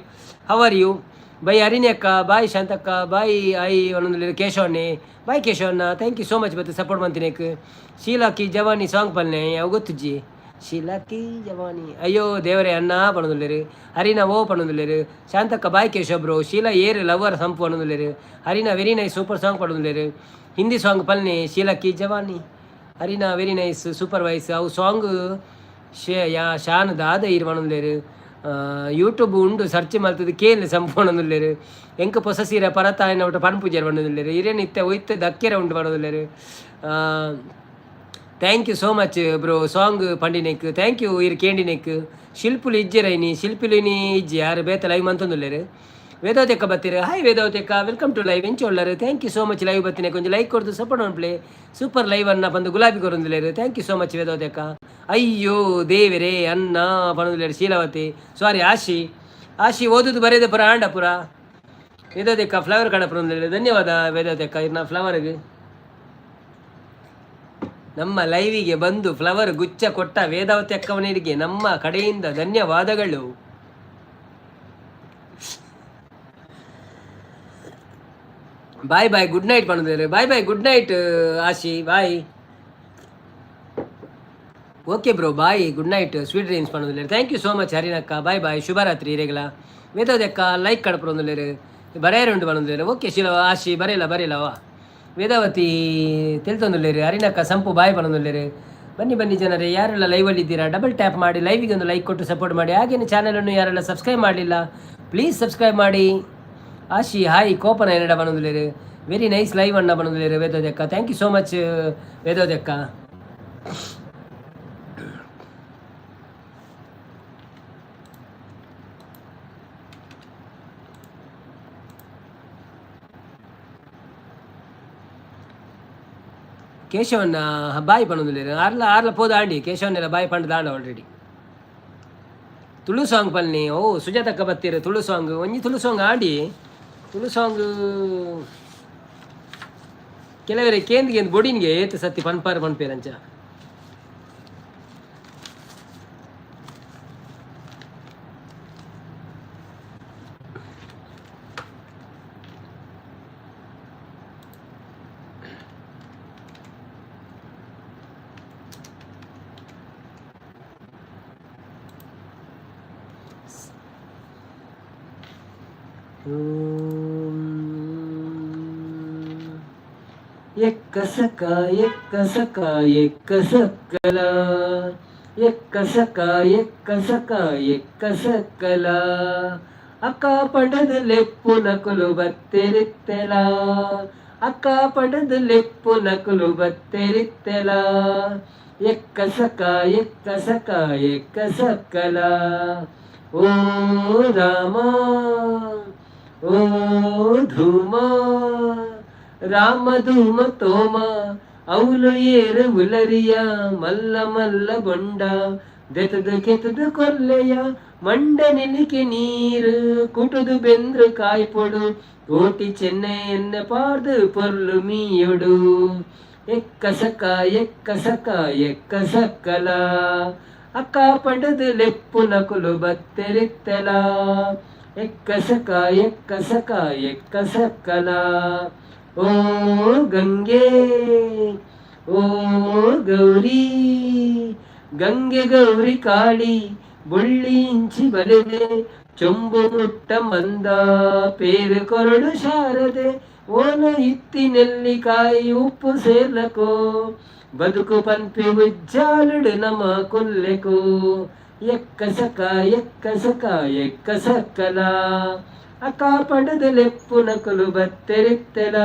how are you bye Harini ಅಕ್ಕ ಬಾಯ್ ಶಾಂತಕ್ಕ ಬಾಯ್ ಐ ಒಂದೊಂದು ಕೇಶವಣ್ಣೆ ಬಾಯ್ ಕೇಶವಣ್ಣ ಥ್ಯಾಂಕ್ ಯು ಸೋ ಮಚ್ ಬತ್ತೆ ಸಪೋರ್ಟ್ ಮಾಡ್ತೀನಿಕ್ ಶೀಲಾಕಿ ಜವಾನಿ ಸಾಂಗ್ ಪಲ್ನೆ ಅವು ಗೊತ್ತುಜ್ಜಿ ಶೀಲಾಕಿ ಜವಾನಿ ಅಯ್ಯೋ ದೇವರೇ ಅಣ್ಣ ಪಣದುಲ್ಲೇರು ಹರಿನಾ ಓ ಪಣದುಲ್ಲೇರು ಶಾಂತಕ್ಕ ಬಾಯ್ ಕೇಶವ್ ಬ್ರೋ ಶೀಲಾ ಏರ್ ಲವರ್ ಸಂಪು ಪಣದುಲ್ಲೇರು ಹರಿನಾ ವೆರಿ ನೈಸ್ ಸೂಪರ್ ಸಾಂಗ್ ಪಣದುಲ್ಲೇರು ಹಿಂದಿ ಸಾಂಗ್ ಪಲ್ನೆ ಶೀಲಾಕಿ ಜವಾನಿ ಹರಿನಾ ವೆರಿ ನೈಸ್ ಸೂಪರ್ ವಾಯ್ಸ್ ಅವು ಸಾಂಗ್ ಶಾನ್ ದಾದ ಇರು ಪಣದುಲ್ಲೇರು ಯೂಟ್ಯೂಬ್ ಉಂಡು ಸರ್ಚ್ ಮಾಡ್ತದೆ ಕೇಳಿ ಸಂಪೂರ್ಣದಲ್ಲೇರು ಎಂಕ ಹೊಸ ಸೀರೆ ಪರತಾಯಿನ ಒಟ್ಟು ಪಣ್ ಪೂಜೆ ಮಾಡೋದಿಲ್ಲೇರು ಹಿರಿಯನ್ ಇತ್ತೆ ಒಯ್ತು ದಕ್ಕೆರೆ ಉಂಟು ಮಾಡೋದಿಲ್ಲೇರು thank you so much bro song ಪಂಡಿನೆಕ್ ಥ್ಯಾಂಕ್ ಯು ಇರ್ ಕೇಂಡಿನೆಕ್ ಶಿಲ್ಪುಲು ಇಜ್ಜಿರೈನಿ ಶಿಲ್ಪಿಲಿನಿ ಇಜ್ಜಿ ಯಾರು ಬೇತ ಲೈವ್ ಮಂತೊಂದುಲ್ಲೇರು ವೇದಾವತೆಕ್ಕ ಬತ್ತೀರ ಹಾಯ್ ವೇದಾವತೆಕ್ಕ ವೆಲ್ಕಮ್ ಟು ಲೈವ್ ಎಂಚೊಳ್ಳರು thank you so much live ಬತ್ತಿನ ಕೊಂಚ ಲೈಕ್ ಕೊಡ್ದು ಸಪೋರ್ಟ್ ಒನ್ ಪ್ಲೇ ಸೂಪರ್ ಲೈವ್ ಅನ್ನ ಬಂದು ಗುಲಾಬಿ ಕೊರೊಂದಿಲ್ಲೇರು ಥ್ಯಾಂಕ್ ಯು ಸೋ ಮಚ್ ವೇದಾವತೆಕ್ಕ ಅಯ್ಯೋ ದೇವರೇ ಅನ್ನ ಪಣದಿಲ್ಲೇರು ಶೀಲಾವತಿ ಸಾರಿ ಆಶಿ ಓದುದು ಬರೆದ ಪುರ ಆಂಡ ಪುರ ವೇದಾವತೆಕ್ಕ ಫ್ಲವರ್ ಕಣಪುರ ಧನ್ಯವಾದ ವೇದಾವತೆಕ್ಕ ಇನ್ನ ಫ್ಲವರ್ಗೆ ನಮ್ಮ ಲೈವಿಗೆ ಬಂದು ಫ್ಲವರ್ ಗುಚ್ಛ ಕೊಟ್ಟ ವೇದಾವತಿ ಅಕ್ಕವನಿಗೆ ನಮ್ಮ ಕಡೆಯಿಂದ ಧನ್ಯವಾದಗಳು. ಬಾಯ್ ಬಾಯ್ ಗುಡ್ ನೈಟ್ ಪಣದಿದ್ದಾರೆ bye bye good night Ashi bye okay bro bye good night sweet dreams ಪಣದಿದ್ದಾರೆ ಥ್ಯಾಂಕ್ ಯು ಸೋ ಮಚ್ ಹರಿನಕ್ಕ ಬಾಯ್ ಬಾಯ್ ಶುಭರಾತ್ರಿ ಇರೆಗಳ ವೇದಾವತಿಯಕ್ಕ ಲೈಕ್ ಕಡಪುರೊಂದಿದ್ದಾರೆ ಬರೆಯರುಂಡು ಪಣದಿದ್ದಾರೆ ಓಕೆ ಶಿಲವ ಆಶಿ ಬರೆಯಲ್ಲವ ವೇದಾವತಿ ತಿಳ್ತೊಂದುಲ್ಲೇರಿ ಹರಿನಕ್ಕ ಸಂಪು ಬಾಯ್ ಪಣದಿದ್ದಾರೆ ಬನ್ನಿ ಜನರೇ ಯಾರೆಲ್ಲ ಲೈವಲ್ಲಿ ಇದ್ದೀರಾ ಡಬಲ್ ಟ್ಯಾಪ್ ಮಾಡಿ ಲೈವಿಗೆ ಒಂದು ಲೈಕ್ ಕೊಟ್ಟು ಸಪೋರ್ಟ್ ಮಾಡಿ ಹಾಗೇನು ಚಾನಲನ್ನು ಯಾರೆಲ್ಲ ಸಬ್ಸ್ಕ್ರೈಬ್ ಮಾಡಲಿಲ್ಲ ಪ್ಲೀಸ್ ಸಬ್ಸ್ಕ್ರೈಬ್ ಮಾಡಿ. ಆಶಿ ಹಾಯ್ ಕೋಪನ ಎರಡ ಬಣದಿಲ್ಲೇರು ವೆರಿ ನೈಸ್ ಲೈವ್ ಅಣ್ಣ ಬಣದಿಲ್ಲೇರು ವೇದಾವತಿಯಕ್ಕ ಥ್ಯಾಂಕ್ ಯು ಸೋ ಮಚ್ ವೇದಾವತಿಯಕ್ಕ. ಕೇಶವನ್ನ ಬಾಯಿ ಪಣದಿಲ್ಲೇರು ಆರ್ಲ ಪೋದ ಆಂಡಿ ಕೇಶವನ್ನೆಲ್ಲ ಬಾಯಿ ಪಂಡ ಆಂಡ ಆಲ್ರೆಡಿ ತುಳು ಸಾಂಗ್ ಪಲ್ನಿ ಓ ಸುಜಾತಕ್ಕ ಬತ್ತೀರು ತುಳು ಸಾಂಗ್ ಒಂಜಿ ತುಳು ಸಾಂಗ್ ಆಡಿ ತುಳು ಸಾಂಗ್ ಕೆಲವರೆ ಕೇಂದ್ರಿಗೆ ಬೊಡಿನ್ಗೆ ಏತು ಸತ್ತಿ ಪನ್ಪೇರಂಚ ಎಕ್ಕಸಕ ಅಕ್ಕ ಪಡದ ಲೆಪ್ಪು ನಕುಲು ಬತ್ತೆರಿತ್ತೆಲ ಅಕ್ಕ ಪಡದ ಲೆಪ್ಪು ನಕುಲು ಬತ್ತೆರಿತ್ತೆಲ ಎಕ್ಕಸಕ ಓ ರಾಮ ಓ ಧೂಮ ರಾಮ ಧೂಮ ತೋಮ ಅವಳು ಏರು ಉಲರಿಯ ಮಲ್ಲ ಬೊಂಡ ದೆತದು ಕೆತದು ಕೊಲ್ಲೆಯ ಮಂಡ ನೆನಿಕೆ ನೀರು ಕುಟುದು ಬೆಂದ್ರು ಕಾಯ್ಪೊಡು ಕೋಟಿ ಚೆನ್ನೈ ಎನ್ನ ಪಾರ್ದು ಪೊರ್ಲು ಮೀಯೊಡು ಎಕ್ಕಸಕ ಎಕ್ಕಸಕ್ಕಲ ಅಕ್ಕ ಪಡದು ಲೆಪ್ಪು ನಕುಲು ಬತ್ತೆರಿತ್ತೆಲ ಎಕ್ಕಸಕ್ಕಲ ಓ ಗಂಗೆ ಓ ಗೌರಿ ಗಂಗೆ ಗೌರಿ ಕಾಳಿ ಬುಳ್ಳಿ ಇಂಚಿ ಬಲೆದೆ ಚೊಂಬು ಮುಟ್ಟ ಮಂದ ಪೇರು ಕೊರಡು ಶಾರದೆ ಓನ ಇತ್ತಿ ನೆಲ್ಲಿಕಾಯಿ ಉಪ್ಪು ಸೇರ್ಲಕೋ ಬದುಕು ಪಂಪಿ ಉಜ್ಜಾಲುಡು ನಮ ಕೊಲ್ಲೆಕೋ ಎಕ್ಕಸಕ ಎಕ್ಕಸಕ್ಕಲ ಅಕ್ಕ ಪಡದ ಲೆಪ್ಪು ನಕಲು ಬತ್ತೆರಿತ್ತೆಲ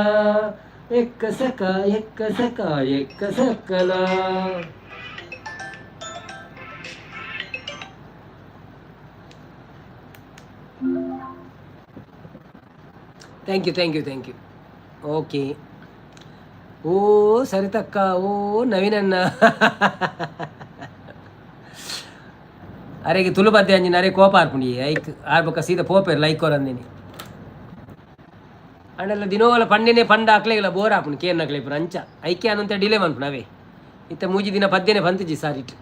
ಎಕ್ಕಸಕ ಎಕ್ಕಸಕ್ಕಲ. ಥ್ಯಾಂಕ್ ಯು ಓಕೆ ಓ ಸರಿತಕ್ಕ ಓ ನವೀನನ್ನ ಅರೆಗೆ ತುಳು ಬದ್ದೆ ಅಂಜಿನ ಅರೆ ಕೋಪ ಆರ್ಪುಂಡಿ ಐಕ್ ಆರ್ಬಕ್ಕ ಸೀದಾ ಪೋಪೇರು ಲೈಕ್ ಅವರಂದೇನೆ ಅಂಡೆಲ್ಲ ದಿನೋಲ ಪಂಡೆನೆ ಪಂಡ ಹಾಕ್ಲೆಲ್ಲ ಬೋರ್ ಹಾಪುಂಡು ಕೇನ್ ಹಾಕ್ಲೇಪುರ ಅಂಚ ಐಕೆ ಅನ್ನಂತ ಡಿಲೇ ಮಾಡ್ಪುಣ ಅವೇ ಇತ್ತ ಮೂಜಿ ದಿನ ಪದ್ಯನೆ ಬಂತಜಿ ಸಾರಿಟ್ಟು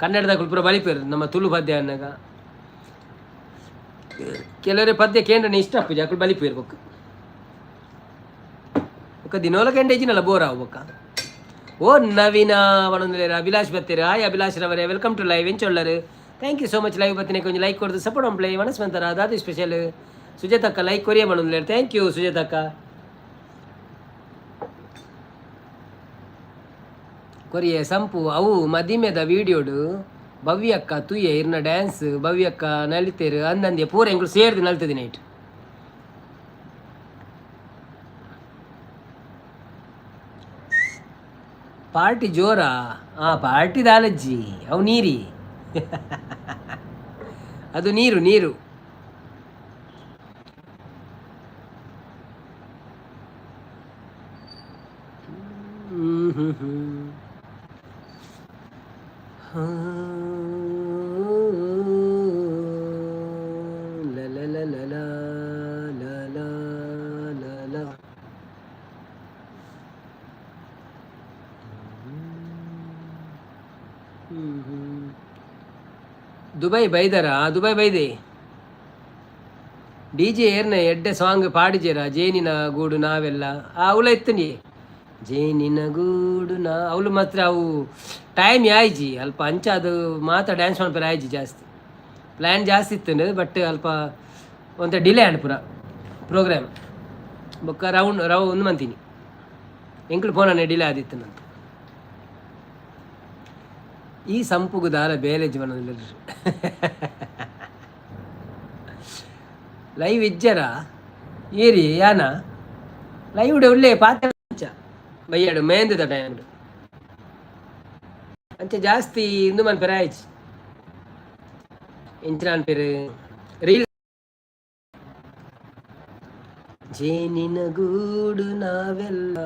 ಕನ್ನಡದಾಗ ಪುರ ಬಲಿಪೇರು ನಮ್ಮ ತುಳು ಪದ್ಯ ಅನ್ನಗ ಕೆಲವರೇ ಪದ್ಯ ಕೇಂದ್ರನೇ ಇಷ್ಟ ಅಪ್ಪುಜಿ ಅಕ್ಕಳು ಬಲಿಪೇರು ಬೊಕ್ಕ ಬೊಕ್ಕ ದಿನೋಲ ಕೆಂಡೇಜಿನಲ್ಲ ಬೋರ್ ಆವು ಬೊಕ್ಕ ಓ ನವೀನ ಅವನೊಂದು ಅಭಿಲಾಷ್ ಬತ್ತೀರ ಹಾಯ್ ಅಭಿಲಾಷ್ ರವರೇ ವೆಲ್ಕಮ್ ಟು ಲೈವ್ ಎಂಚೊಳ್ಳರು thank you so much live ಬತ್ತಿನ ಕೊಂಚ ಲೈಕ್ ಕೊಡ್ದು ಸಪೋರ್ಟ್ ಒಂಪ್ಲೇ ಮನಸ್ಸಂತರ ಅದಾದ ಸ್ಪೆಷಲ್ ಸುಜಾತಕ್ಕ ಲೈಕ್ ಕೊರಿಯ ಮಾಡೋದು ಥ್ಯಾಂಕ್ ಯು ಸುಜಾತಕ್ಕ ಕೊರಿಯ ಸಂಪು ಅವು ಮದಿಮೆದ ವೀಡಿಯೋಡು ಭವ್ಯ ಅಕ್ಕ ತುಯ್ಯ ಇರ್ನ ಡ್ಯಾನ್ಸ್ ಭವ್ಯ ಅಕ್ಕ ನಲಿತೇರು ಅಂದಂದೆ ಪೂರ ಎಂಗಳು ಸೇರಿದು ನಲ್ತದೆ ನೈಟ್ ಪಾರ್ಟಿ ಜೋರಾ ಪಾರ್ಟಿ ದಾಲಜ್ಜಿ ಅವು ನೀರಿ ಅದು ನೀರು ನೀರು ದುಬೈ ಬೈದರಾ ದುಬೈ ಬೈದೆ ಡಿ ಜೆ ಏರ್ನ ಎಡ್ಡೆ ಸಾಂಗ್ ಪಾಡಿಜೇರ ಜೇನಿನ ಗೂಡು ನಾವೆಲ್ಲ ಅವಳ ಎತ್ತನಿ ಜೇನಿನ ಗೂಡು ಅವಳು ಮಾತ್ರ ಅವು ಟೈಮ್ ಆಯ್ಜಿ ಅಲ್ಪ ಅಂಚ ಅದು ಮಾತ್ರ ಡ್ಯಾನ್ಸ್ ಮಾಡ್ತಾರೆ ಆಯ್ಜಿ ಜಾಸ್ತಿ ಪ್ಲ್ಯಾನ್ ಜಾಸ್ತಿ ಇತ್ತು ಬಟ್ ಅಲ್ಪ ಒಂಥ ಡಿಲೇ ಆಂಡ್ ಪೂರ ಪ್ರೋಗ್ರಾಮ್ ಬೊಕ್ಕ ರೌಂಡ್ ಮಂತೀನಿ ಎಂಕ್ಳು ಫೋನನ್ನೇ ಡಿಲೇ ಆದಿತ್ತು ನಂತ ಈ ಸಂಪುಗು ದಾರ ಬೇಲೆ ಜೀವನದಲ್ಲಿ ಲೈವ್ ಇಜ್ಜರ ಏರಿ ಯಾನ ಲೈವ್ ಒಳ್ಳೆ ಪಾತ್ರ ಬೈಯಾಡು ಮೇಂದದ ಟೈಮ್ ಅಂಚೆ ಜಾಸ್ತಿ ಇಂದು ಮನ್ ಪೆರ ಆಯ್ತು ಇಂಚಿನ ಪೇರು ರೀಲ್ ಜೇನಿನ ಗೂಡು ನಾವೆಲ್ಲ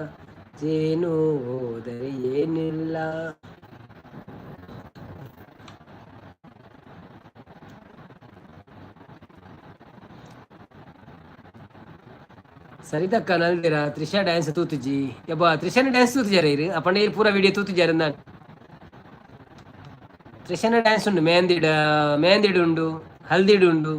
ಜೇನು ಹೋದರೆ ಏನಿಲ್ಲ ಸರಿತಕ್ಕ ನಲ್ದಿರ ತ್ರಿಷಾ ಡ್ಯಾನ್ಸ್ ತೂತುಜಿ ಯಬ್ಬ ತ್ರಿಷಾನ ಡ್ಯಾನ್ಸ್ ತೂತಿಜಾರ ಇರು ಅಪ್ಪಂಡ ಪೂರ ವಿಡಿಯೋ ತೂತಿಜಾರ ನಾನು ತ್ರಿಷಾನ ಡ್ಯಾನ್ಸ್ ಉಂಡು ಮೆಹಂದಿಡು ಉಂಡು ಹಲ್ದಿಡು ಉಂಡು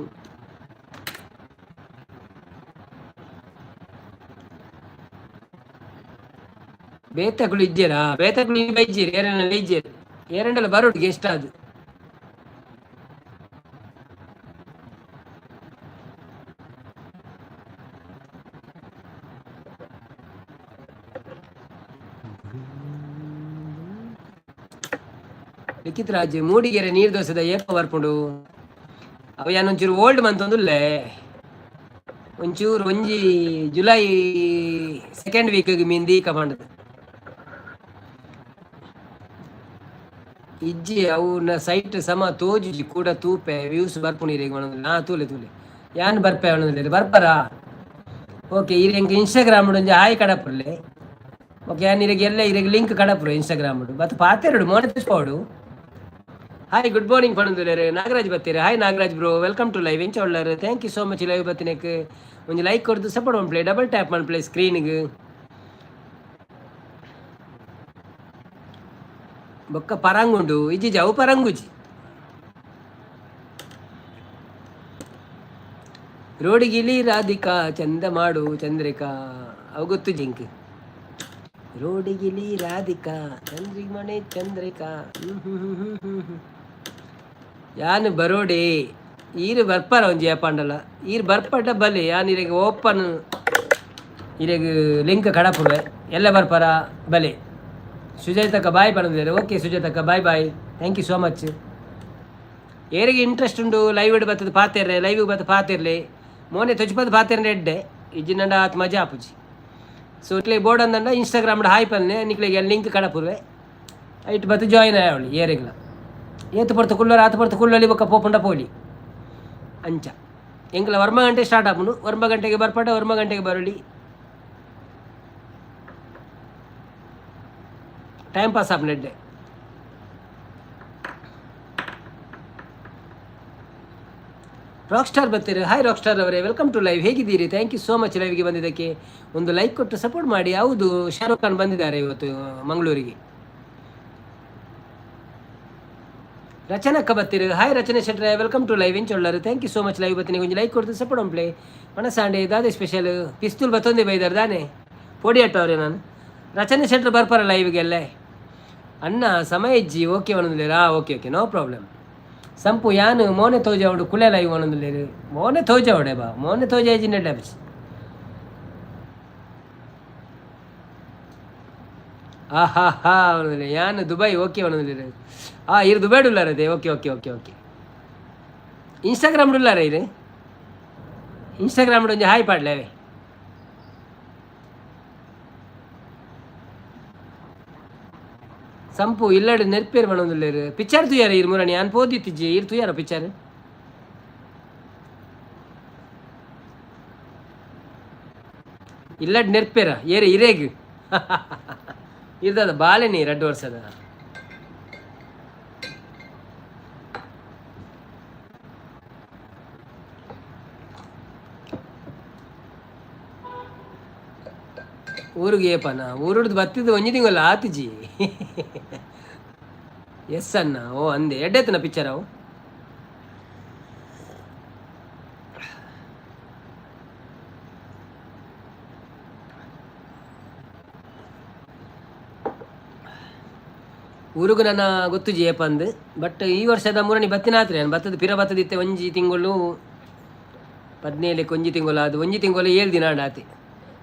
ಬೇತಗಳು ಇಜ್ಜೇರಾ ಬೇತಗಳು ಬೈಜೀರಿ ಏರಣ್ಣ ಇಜ್ಜೇರಿ ಏರಂಡೆಲ್ಲ ಬರೋಟಿಗೆ ಎಷ್ಟಾದು ಲಿಖಿತ್ ರಾಜ್ ಮೂಡಿಗೆರೆ ನೀರು ದೋಸೆದ ಏಪ ಬರ್ಪುಂಡು ಅವ ಯಾನೊಂಚೂರು ಓಲ್ಡ್ ಮಂತ್ ಒಂದುಲ್ಲೆ ಒಂಚೂರು ಒಂಜಿ ಜುಲೈ ಸೆಕೆಂಡ್ ವೀಕ್ಗೆ ಮೀಂದಿ ಕಮಾಂಡದು ಇಜ್ಜಿ ಅವನ ಸೈಟ್ ಸಮ ತೋಜುಜಿ ಕೂಡ ತೂಪೆ ವ್ಯೂಸ್ ಬರ್ಪುಣಿರಿಗೆ ಮನೋದಿಲ್ಲ ತೂಲೆ ಯಾನ್ ಬರ್ಪೆ ಅವನದಿಲ್ಲ ಬರ್ಪರ ಓಕೆ ಇರಂಗೆ ಇನ್ಸ್ಟಾಗ್ರಾಮ್ ಒಂಜಿ ಹಾಯ್ ಕಡಪುರ್ಲೆ ಓಕೆ ಯಾನ್ ಇರಗೆ ಎಲ್ಲ ಇರಗೆ ಲಿಂಕ್ ಕಡಪುರು ಇನ್ಸ್ಟಾಗ್ರಾಮ್ ಮತ್ತೆ ಪಾತೆರಡು ಮೋನತಿಸ್ಪೋಡು ಹಾಯ್ ಗುಡ್ ಮಾರ್ನಿಂಗ್ ಪಣಂದುಲೇರು ನಾಗರಾಜ್ ಬತ್ತೀರಿ hi Nagaraj bro welcome to live ಎಂಚ ಒಳ್ಳಾರು thank you so much live ಬತ್ತಿನಕ್ಕೆ ಒಂದು ಲೈಕ್ ಕೊಡ್ದು ಸಪೋರ್ಟ್ ಒಂದು ಪ್ಲೇ ಡಬಲ್ ಟ್ಯಾಪ್ ಮಾಡಿ ಪ್ಲೇ ಸ್ಕ್ರೀನಿಗೆ ಬೊಕ್ಕ ಪರಂಗುಂಡು ಇಜ್ಜಿ ಅವು ಪರಂಗುಜಿ ರೋಡಿಗಿಲಿ ರಾಧಿಕಾ ಚಂದ ಮಾಡು ಚಂದ್ರಿಕಾ ಅವು ಗೊತ್ತು ಜಿಂಕ್ ರೋಡಿಗಿಲಿ ರಾಧಿಕಾ ಚಂದ್ರಿಮಣಿ ಚಂದ್ರಿಕಾ ಯಾನು ಬರೋಡೆ ಈರು ಬರ್ಪಾರ ಒಂಜಿ ಏಪಾಂಡಲ್ಲ ಈರು ಬರ್ಪಟ ಬಲಿ ಯಾನ್ ಇರಗೆ ಓಪನ್ ಇರಗೆ ಲಿಂಕ್ ಕಡಪುವೆ ಎಲ್ಲ ಬರ್ಪಾರ ಬಲೆ ಸುಜಾತಕ್ಕ ಬಾಯ್ ಪಣದಿದ್ದಾರೆ ಓಕೆ ಸುಜಾತಕ್ಕ bye bye thank you so much ಏರಿಗೆ ಇಂಟ್ರೆಸ್ಟ್ ಉಂಡು ಲೈವ್ ಇಡು ಬರ್ತದೆ ಪಾತಿರ್ರೆ ಲೈವಿಗೆ ಬತ್ತ ಪಾತಿರ್ಲಿ ಮೋನೆ ತೊಚ್ಪದ ಪಾತಿರ್ರೆ ಎಡ್ಡೆ ಇಜ್ಜಿನಂಡ ಆತ್ ಮಜಾ ಆಪುಜಿ ಸೊ ಇಟ್ಲೆ ಬೋರ್ಡ್ ಅಂದಂಡ ಇನ್ಸ್ಟಾಗ್ರಾಮ್ ಹಾಯ್ ಪನ್ನೆ ನಿಕ್ಲಿಗೆ ಲಿಂಕ್ ಕಡಪುರ್ವೆ ಐಟ್ ಬತ್ತು ಜಾಯಿನ್ ಆಯವಳಿ ಏರೆಗ್ಲ ಏತು ಪಡ್ತು ಕುಳ್ಳೋರು ಆತು ಪಡ್ತು ಕುಳ್ಳೋಲಿ ಬೊಕ್ಕ ಪೋಪುಂಡ ಪೋಲಿ ಅಂಚ ಎಂಗ್ಲ ವರ್ಮ ಗಂಟೆ ಸ್ಟಾರ್ಟ್ ಆಪುನು ವರ್ಮ ಗಂಟೆಗೆ ಬರ್ಪಟ ವರ್ಮ ಗಂಟೆಗೆ ಬರಲಿ ಟೈಮ್ ಪಾಸ್ ಆಪು ನೆಡ್ಡೆ ರಾಕ್ ಸ್ಟಾರ್ ಬರ್ತೀರಿ ಹಾಯ್ ರಾಕ್ ಸ್ಟಾರ್ ಅವರೇ ವೆಲ್ಕಮ್ ಟು ಲೈವ್ ಹೇಗಿದ್ದೀರಿ ಥ್ಯಾಂಕ್ ಯು ಸೋ ಮಚ್ ಲೈವ್ಗೆ ಬಂದಿದ್ದಕ್ಕೆ ಒಂದು ಲೈಕ್ ಕೊಟ್ಟು ಸಪೋರ್ಟ್ ಮಾಡಿ ಹೌದು ಶಾರುಖ್ ಖಾನ್ ಬಂದಿದ್ದಾರೆ ಇವತ್ತು ಮಂಗಳೂರಿಗೆ ರಚನಕ್ಕ ಬರ್ತೀರಿ ಹಾಯ್ ರಚನೆ ಶೆಟ್ರೆ ವೆಲ್ಕಮ್ ಟು ಲೈವ್ ಎಂಚೊಳ್ಳರು thank you so much live ಬತ್ತೀನಿ ಒಂದು ಲೈಕ್ ಕೊಡ್ತು ಸಪೋರ್ಟ್ ಒಂದು ಪ್ಲೇ ಮನಸ್ಸಾಂಡೆ ದಾದೆ ಸ್ಪೆಷಲ್ ಪಿಸ್ತೂಲ್ ಬತ್ತೊಂದೇ ಬೈದಾರೆ ದಾನೆ ಪೋಡಿ ಅಟ್ಟವ್ರೆ ನಾನು ರಚನೆ ಶೆಟ್ರು ಬರ್ಪಾರ ಲೈವ್ಗೆಲ್ಲ ಅಣ್ಣ ಸಮಯ ಇಜ್ಜಿ ಓಕೆ ಒಂದೊಂದಿಲ್ಲ okay okay no problem Sampu ಯಾನು ಮೋನೆ ತೋಜ ಅವಡು ಕುಳೆ ಲೈವ್ ಒಂದೊಂದಿಲ್ಲ ಮೋನೆ ತೋಜ ಅವಡೆ ಬಾ ಮೋನೆ ತೋಜ ಇಜ್ಜಿನ ಡಬ್ಸ್ ಹಾ ಹಾ ಅವನದಿಲ್ಲ ಯಾನು ದುಬೈ ಓಕೆ ಅವನದಿಲ್ಲ ಇರು ದುಬೈ ಡುಲ್ಲಾರ ಅದೇ okay okay okay okay Instagram ಡುಲ್ಲಾರ ಇದು ಇನ್ಸ್ಟಾಗ್ರಾಮ್ ಒಂಜಿ ಹಾಯ್ ಪಾಡ್ಲೆ ಅವೇ ಸಂಪು ಇಲ್ಲಡು ನೆರ್ಪೇರು ಬಣ್ಣದಿಲ್ಲ ಪಿಕ್ಚರ್ ತುಯಾರ ಇರು ಮುರಣಿ ನಾನು ಪೋದಿತ್ತಿಜ್ಜಿ ಇರು ತುಯಾರ ಪಿಕ್ಚರ್ ಇಲ್ಲಡ್ ನೆರ್ಪೇರ ಏರೆ ಇರೇಗ್ ಇರ್ದದ ಬಾಲೆನಿ 2 ವರ್ಷದ ಊರಿಗೆ ಏಪನ ಊರುಡ್ದು ಬತ್ತಿದ್ದು ಒಂಜಿ ತಿಂಗಳ ಆತಿಜಿ ಎಸ್ ಅನ್ನ ಓ ಅಂದೆ ಎಡ್ಡೆತ್ತನ ಪಿಕ್ಚರ್ ಅವು ಊರಿಗೂ ನನ್ನ ಗೊತ್ತು ಜಿ ಏಪ ಅಂದು ಬಟ್ ಈ ವರ್ಷದ ಮೂರನೇ ಬತ್ತಿನ ಆತ್ರಿ ನಾನು ಬತ್ತದ ಪಿರ ಬತ್ತದಿತ್ತೆ ಒಂಜಿ ತಿಂಗಳು 17 ಒಂಜಿ ತಿಂಗಳು ಅದು ಒಂಜಿ ತಿಂಗಳು 7 ದಿನ ಆಡಾತಿ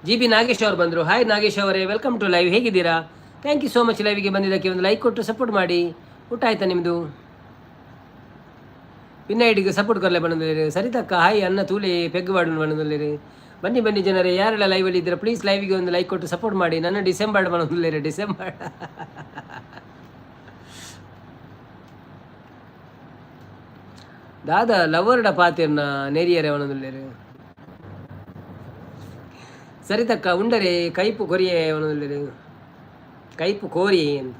ಜಿ ಬಿ ನಾಗೇಶ್ ಅವರು ಬಂದರು ಹಾಯ್ ನಾಗೇಶ್ ಅವರೇ ವೆಲ್ಕಮ್ ಟು ಲೈವ್ ಹೇಗಿದ್ದೀರಾ ಥ್ಯಾಂಕ್ ಯು ಸೋ ಮಚ್ ಲೈವಿಗೆ ಬಂದಿದ್ದಕ್ಕೆ ಒಂದು ಲೈಕ್ ಕೊಟ್ಟು ಸಪೋರ್ಟ್ ಮಾಡಿ ಊಟ ಆಯ್ತಾ ನಿಮ್ಮದು ಪಿನ್ನೈಡಿಗೆ ಸಪೋರ್ಟ್ ಕೊರಲೆ ಬಣ್ಣದಲ್ಲಿ ಸರಿ ತಕ್ಕ ಹಾಯ್ ಅನ್ನ ತೂಲೆ ಪೆಗ್ ಬಾಡು ಬಣ್ಣದಲ್ಲಿ ಬನ್ನಿ ಬನ್ನಿ ಜನರೇ ಯಾರೆಲ್ಲ ಲೈವಲ್ಲಿ ಇದ್ದೀರಾ ಪ್ಲೀಸ್ ಲೈವಿಗೆ ಒಂದು ಲೈಕ್ ಕೊಟ್ಟು ಸಪೋರ್ಟ್ ಮಾಡಿ ನನ್ನ ಡಿಸೆಂಬರ್ ಬಣ್ಣದಲ್ಲಿ ಡಿಸೆಂಬರ್ ದಾದ ಲವರ್ಡ ಪಾತಿರ್ನ ನೆರಿಯರೆ ಅವನದಲ್ಲಿ ಸರಿ ತಕ್ಕ ಉಂಡರೆ ಕೈಪು ಕೊರಿಯೆ ಅವನದಲ್ಲಿ ಕೈಪು ಕೋರಿ ಅಂತ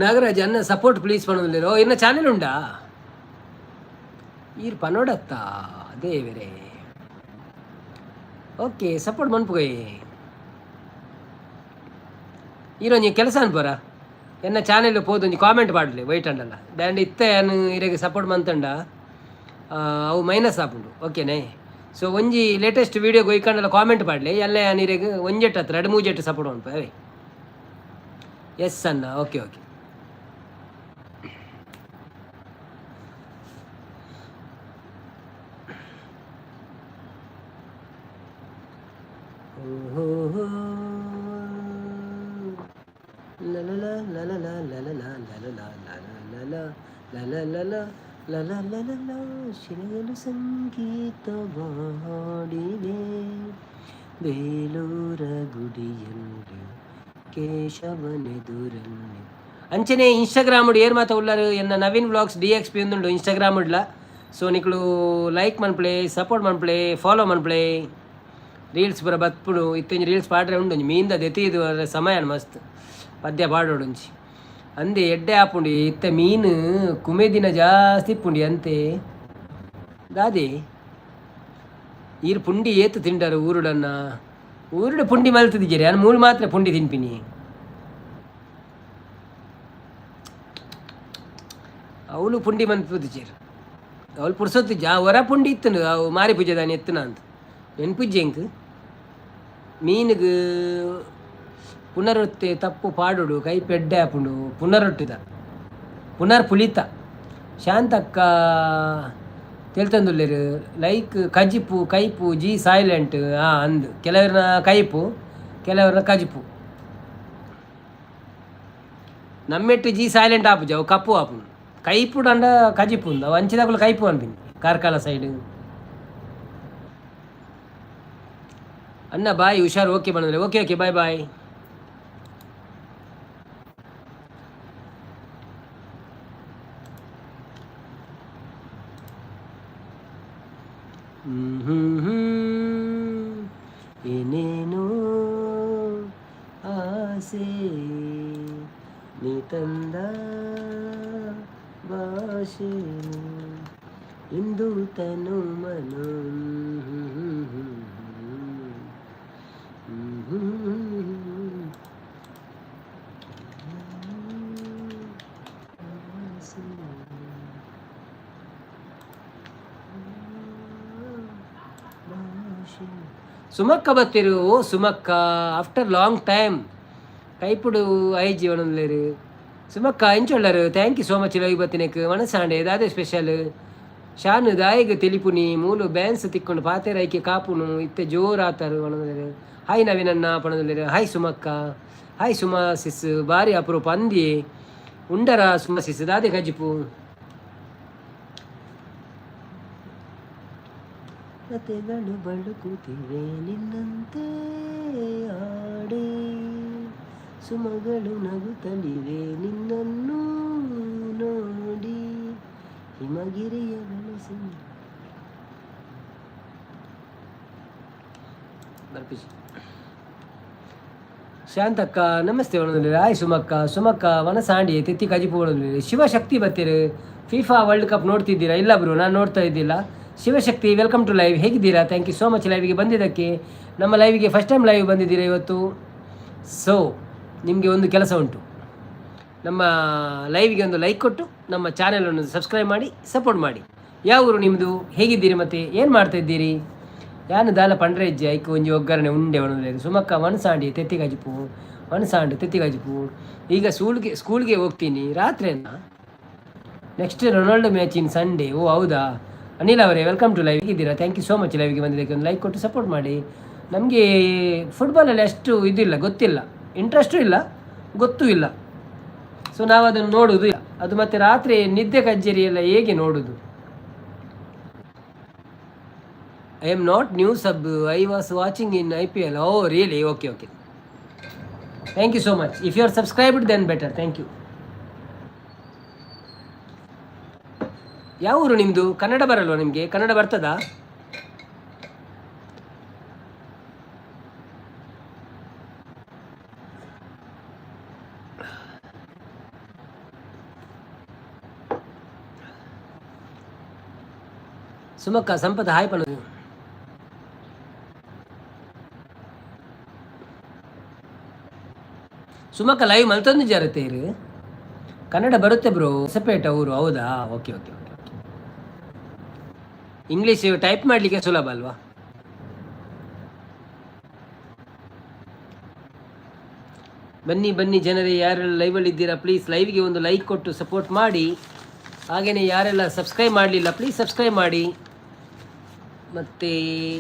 ನಾಗರಾಜ್ ಅನ್ನ ಸಪೋರ್ಟ್ ಪ್ಲೀಸ್ ಪಣದಲ್ಲಿ ಓ ಇನ್ನ ಚಾನೆಲ್ ಉಂಡಾ ಈರ್ ಪನೋಡತ್ತ ದೇವರೇ ಓಕೆ ಸಪೋರ್ಟ್ ಮನ್ಪುಗೈ ಈರೊಂಜಿ ಕೆಲಸ ಅನ್ಪರ ಎನ್ನ ಚಾನೆಲ್ ಪೋದೊಂಜಿ ಕಾಮೆಂಟ್ ಪಾಡ್ಲಿ ವೈಟ್ ಅಂಡಲ್ಲ ದಾಂಡ್ ಇತ್ತೆ ಅನ್ನು ಇರೆಗೆ ಸಪೋರ್ಟ್ ಮಂತಂಡ ಅವು ಮೈನಸ್ ಆಪುಂಡು ಓಕೆನೇ ಸೊ ಒಂಜಿ ಲೇಟೆಸ್ಟ್ ವೀಡಿಯೋ ಗೊಯ್ಕಂಡಲ್ಲ ಕಾಮೆಂಟ್ ಪಾಡ್ಲಿ ಎಲ್ಲ ನೀರಿಗೆ ಒಂಜೆಟ್ ಹತ್ರ 2-3 ಜೆಟ್ ಸಪೋರ್ಟ್ ಮನ್ಪ ಅವೇ ಎಸ್ ಅನ್ನ ಓಕೆ ಓಕೆ ಶಿಲೆಗಳು ಸಂಗೀತವಾಡಿವೆ ಬೇಲೂರ ಗುಡಿಯಲ್ಲಿ ಕೇಶವನೆದುರಲ್ಲಿ ಅಂಚನೆ ಇನ್ಸ್ಟಾಗ್ರಾಮ್ ಏರ್ ಮಾತ ಉಳ್ಳಾರು ಎನ್ನ ನವೀನ್ ವ್ಲಾಗ್ಸ್ DXP ಒಂದುಂಡು ಇನ್ಸ್ಟಾಗ್ರಾಮ್ ಉಡ್ಲ ಸೊ ನಿಕ್ಲು ಲೈಕ್ ಮನ್ಪ್ಲೆ ಸಪೋರ್ಟ್ ಮನ್ಪ್ಲೆ ಫಾಲೋ ಮನ್ಪ್ಲೆ ರೀಲ್ಸ್ ಪೂರ ಬತ್ಪುಡು ಇತ್ತೊಂಜಿ ರೀಲ್ಸ್ ಪಾಡ್ರೆ ಉಂಡು ಮೀಂದ ದೆತಿದು ಸಮಯ ಮಸ್ತ್ ಪದ್ಯ ಪಾಡೋಡುಂಚಿ ಅಂದೆ ಎಡ್ಡೆ ಆಪುಂಡಿ ಇತ್ತ ಮೀನು ಕುಮೆದಿನ ಜಾಸ್ತಿ ಇಪ್ಪುಂಡಿ ಅಂತೆ ದಾದಿ ಈರು ಪುಂಡಿ ಏತು ತಿಂಡಾರು ಊರುಡನ್ನ ಊರುಡ ಪುಂಡಿ ಮಲ್ತದಿದ್ದೀರಿ ನಾನು ಮೂಲು ಮಾತ್ರ ಪುಂಡಿ ತಿನ್ಪಿನಿ ಅವಳು ಪುಂಡಿ ಮನ್ಪುದಿದ್ದೀರಿ ಅವಳು ಪುಡ್ಸೊತ್ತಿಜ್ಜ ಹೊರ ಪುಂಡಿ ಇತ್ತನು ಅವು ಮಾರಿ ಪೂಜೆ ದಾನಿ ಎತ್ತನ ಅಂತ ನೆನ್ಪುಜ್ಜೆ ಎಂಕ್ ಮೀನಿಗೆ ಪುನರೊತ್ತೆ ತಪ್ಪು ಪಾಡುಡು ಕೈ ಪೆಡ್ಡೆ ಆಪುಂಡು ಪುನರೊಟ್ಟಿದ ಪುನರ್ ಪುಲಿತ ಶಾಂತಕ್ಕ ತಿಳ್ತಂದುಲ್ಲೇರು ಲೈಕ್ ಕಜಿಪು ಕೈಪು ಜಿ ಸೈಲೆಂಟ್ ಅಂದು ಕೆಲವರನ್ನ ಕೈಪು ಕೆಲವರನ್ನ ಕಜಿಪು ನಮ್ಮೆಟ್ಟು ಜಿ ಸೈಲೆಂಟ್ ಆಪುಜ ಅವು ಕಪ್ಪು ಆಪುಂಡು ಕೈಪುಡು ಅಂಡ ಕಜಿಪು ಅವು ಅಂಚಿದಾಗಲು ಕೈಪು ಅನ್ಪಿನಿ ಕಾರ್ಕಳ ಸೈಡ್ ಅನ್ನ ಬಾಯ್ ಹುಷಾರು ಓಕೆ ಬಂದ್ರೆ ಓಕೆ ಓಕೆ ಬಾಯ್ ಬಾಯ್ ಏನೇನೋ ಆಸೆ ನೀ ತಂದ ಭಾಷೆ ಇಂದು ತನು ಮನು ಸುಮಕ್ಕ ಬತ್ತಿರು ಓ ಸುಮಕ್ಕ ಆಫ್ಟರ್ ಲಾಂಗ್ ಟೈಮ್ ಕೈಪುಡು ಐ ಜೀವನದಲ್ಲಿ సుమక్క ఇంచోళ్ళరు thank you so much live బతినకు మనసాండే దాదే స్పెషల్ ಶಾನು ದಾಯಿಗೆ ತಿಳಿಪುನಿ ಮೂಲು ಬ್ಯಾನ್ಸ್ ತಿಕ್ಕೊಂಡು ಪಾತೆರೈಕೆ ಕಾಪುನು ಇತ್ತೆ ಜೋರಾತಾರು ಪಣದಲ್ಲಿ ಹಾಯ್ ನವೀನನ್ನ ಪಣದಲ್ಲಿ ಹಾಯ್ ಸುಮಕ್ಕ ಹಾಯ್ ಸುಮಾ ಸಿಸ್ ಬಾರಿ ಅಪರೂಪ ಅಂದಿ ಉಂಡರ ಸುಮಾ ಸಿಸ್ ದಾದೆ ಗಜಿಪು ಕತೆಗಳು ಬಳುಕುತ್ತಿವೆ ನಿನ್ನಂತೆ ಆಡೆ ಸುಮಗಳು ನಗುತ್ತಲಿವೆ ನಿನ್ನನ್ನು ನೋಡಿ ಹಿಮಗಿರಿಯ ಬೆಳೆಸಿ ಬರ್ಪಿಸಿ ಶಾಂತಕ್ಕ ನಮಸ್ತೆ ಒಳದಲ್ಲಿ ಹಾಯ್ ಸುಮಕ್ಕ ವನಸಾಂಡಿ ತಿತ್ತಿ ಕಜಿಪು ಒಳದಲ್ಲಿ ಶಿವಶಕ್ತಿ ಬರ್ತೀರಿ ಫಿಫಾ ವರ್ಲ್ಡ್ ಕಪ್ ನೋಡ್ತಿದ್ದೀರಾ ಇಲ್ಲ ಬ್ರೋ ನಾನು ನೋಡ್ತಾ ಇದ್ದಿಲ್ಲ ಶಿವಶಕ್ತಿ ವೆಲ್ಕಮ್ ಟು ಲೈವ್ ಹೇಗಿದ್ದೀರಾ ಥ್ಯಾಂಕ್ ಯು ಸೋ ಮಚ್ ಲೈವಿಗೆ ಬಂದಿದ್ದಕ್ಕೆ ನಮ್ಮ ಲೈವಿಗೆ ಫಸ್ಟ್ ಟೈಮ್ ಲೈವ್ ಬಂದಿದ್ದೀರಾ ಇವತ್ತು ಸೊ ನಿಮಗೆ ಒಂದು ಕೆಲಸ ಉಂಟು ನಮ್ಮ ಲೈವಿಗೆ ಒಂದು ಲೈಕ್ ಕೊಟ್ಟು ನಮ್ಮ ಚಾನೆಲನ್ನು ಸಬ್ಸ್ಕ್ರೈಬ್ ಮಾಡಿ ಸಪೋರ್ಟ್ ಮಾಡಿ ಯಾವ ಊರು ನಿಮ್ಮದು ಹೇಗಿದ್ದೀರಿ ಮತ್ತು ಏನು ಮಾಡ್ತಾಯಿದ್ದೀರಿ ಯಾನು ದಾಲ ಪಂಡ್ರೆ ಹೆಜ್ಜೆ ಐಕು ಒಂಜಿ ಒಗ್ಗರಣೆ ಉಂಡೆ ಒಣಗలేదు ಸುಮಕ್ಕ ವನಸಾಂಡಿ ತೆತ್ತಿಗಜಿಪು ವನಸಾಂಡು ತೆತ್ತಿಗಜಿಪು ಈಗ ಸ್ಕೂಲ್ಗೆ ಹೋಗ್ತೀನಿ ರಾತ್ರಿಯನ್ನ ನೆಕ್ಸ್ಟ್ ರೊನಾಲ್ಡೋ ಮ್ಯಾಚಿನ ಸಂಡೇ ಓ ಹೌದಾ ಅನಿಲ್ ಅವರೇ ವೆಲ್ಕಮ್ ಟು ಲೈವ್ ಹೇಗಿದ್ದೀರಾ ಥ್ಯಾಂಕ್ ಯು ಸೋ ಮಚ್ ಲೈವ್ಗೆ ಬಂದಿದ್ದಕ್ಕೆ ಒಂದು ಲೈಕ್ ಕೊಟ್ಟು ಸಪೋರ್ಟ್ ಮಾಡಿ ನಮಗೆ ಫುಟ್ಬಾಲಲ್ಲಿ ಅಷ್ಟು ಇದಿಲ್ಲ ಗೊತ್ತಿಲ್ಲ ಇಂಟ್ರೆಸ್ಟು ಇಲ್ಲ ಗೊತ್ತೂ ಇಲ್ಲ ಸೊ ನಾವು ಅದನ್ನು ನೋಡೋದು ಇಲ್ಲ ಅದು ಮತ್ತು ರಾತ್ರಿ ನಿದ್ದೆ ಕಜ್ಜೇರಿ ಎಲ್ಲ ಹೇಗೆ ನೋಡೋದು I am not new sub I was watching in IPL oh really okay thank you so much if you are subscribed then better thank you ಯಾವ ಊರು ನಿಮ್ಮದು ಕನ್ನಡ ಬರಲ್ವಾ ನಿಮಗೆ ಕನ್ನಡ ಬರ್ತದಾ ಸುಮಕ್ಕ ಸಂಪದ ಹಾಯ್ ಪಣ ಸುಮಕ್ಕ ಲೈವ್ ಮಲ್ತೊಂದು ಜಾರತ್ತೀರಿ ಕನ್ನಡ ಬರುತ್ತೆ ಬ್ರೋ ಹೊಸಪೇಟ ಊರು ಹೌದಾ ಓಕೆ ಇಂಗ್ಲೀಷ್ ಟೈಪ್ ಮಾಡಲಿಕ್ಕೆ ಸುಲಭ ಅಲ್ವಾ ಬನ್ನಿ ಜನರೇ ಯಾರೆಲ್ಲ ಲೈವಲ್ಲಿ ಇದ್ದೀರಾ ಪ್ಲೀಸ್ ಲೈವ್ಗೆ ಒಂದು ಲೈಕ್ ಕೊಟ್ಟು ಸಪೋರ್ಟ್ ಮಾಡಿ ಹಾಗೆಯೇ ಯಾರೆಲ್ಲ ಸಬ್ಸ್ಕ್ರೈಬ್ ಮಾಡಲಿಲ್ಲ ಪ್ಲೀಸ್ ಸಬ್ಸ್ಕ್ರೈಬ್ ಮಾಡಿ ಮತ್ತು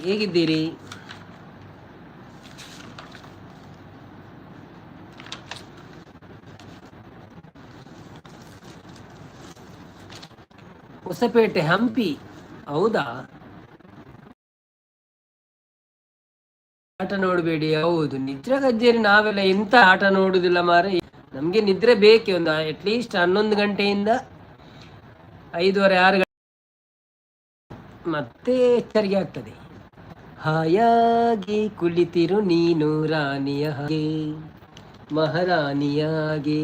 ಹೇಗಿದ್ದೀರಿ ಹೊಸಪೇಟೆ ಹಂಪಿ ಹೌದಾ ಆಟ ನೋಡಬೇಡಿ ಹೌದು ನಿದ್ರೆ ಗಜ್ಜೇರಿ ನಾವೆಲ್ಲ ಎಂಥ ಆಟ ನೋಡುವುದಿಲ್ಲ ಮಾರೆ ನಮಗೆ ನಿದ್ರೆ ಬೇಕೇ ಒಂದು ಅಟ್ಲೀಸ್ಟ್ 11 ಗಂಟೆಯಿಂದ 5:30-6 ಗಂಟೆ ಮತ್ತೆ ಎಚ್ಚರಿಕೆ ಆಗ್ತದೆ ಹಾಯಾಗಿ ಕುಳಿತಿರು ನೀನು ರಾಣಿಯ ಹಾಗೆ ಮಹಾರಾಣಿಯಾಗೆ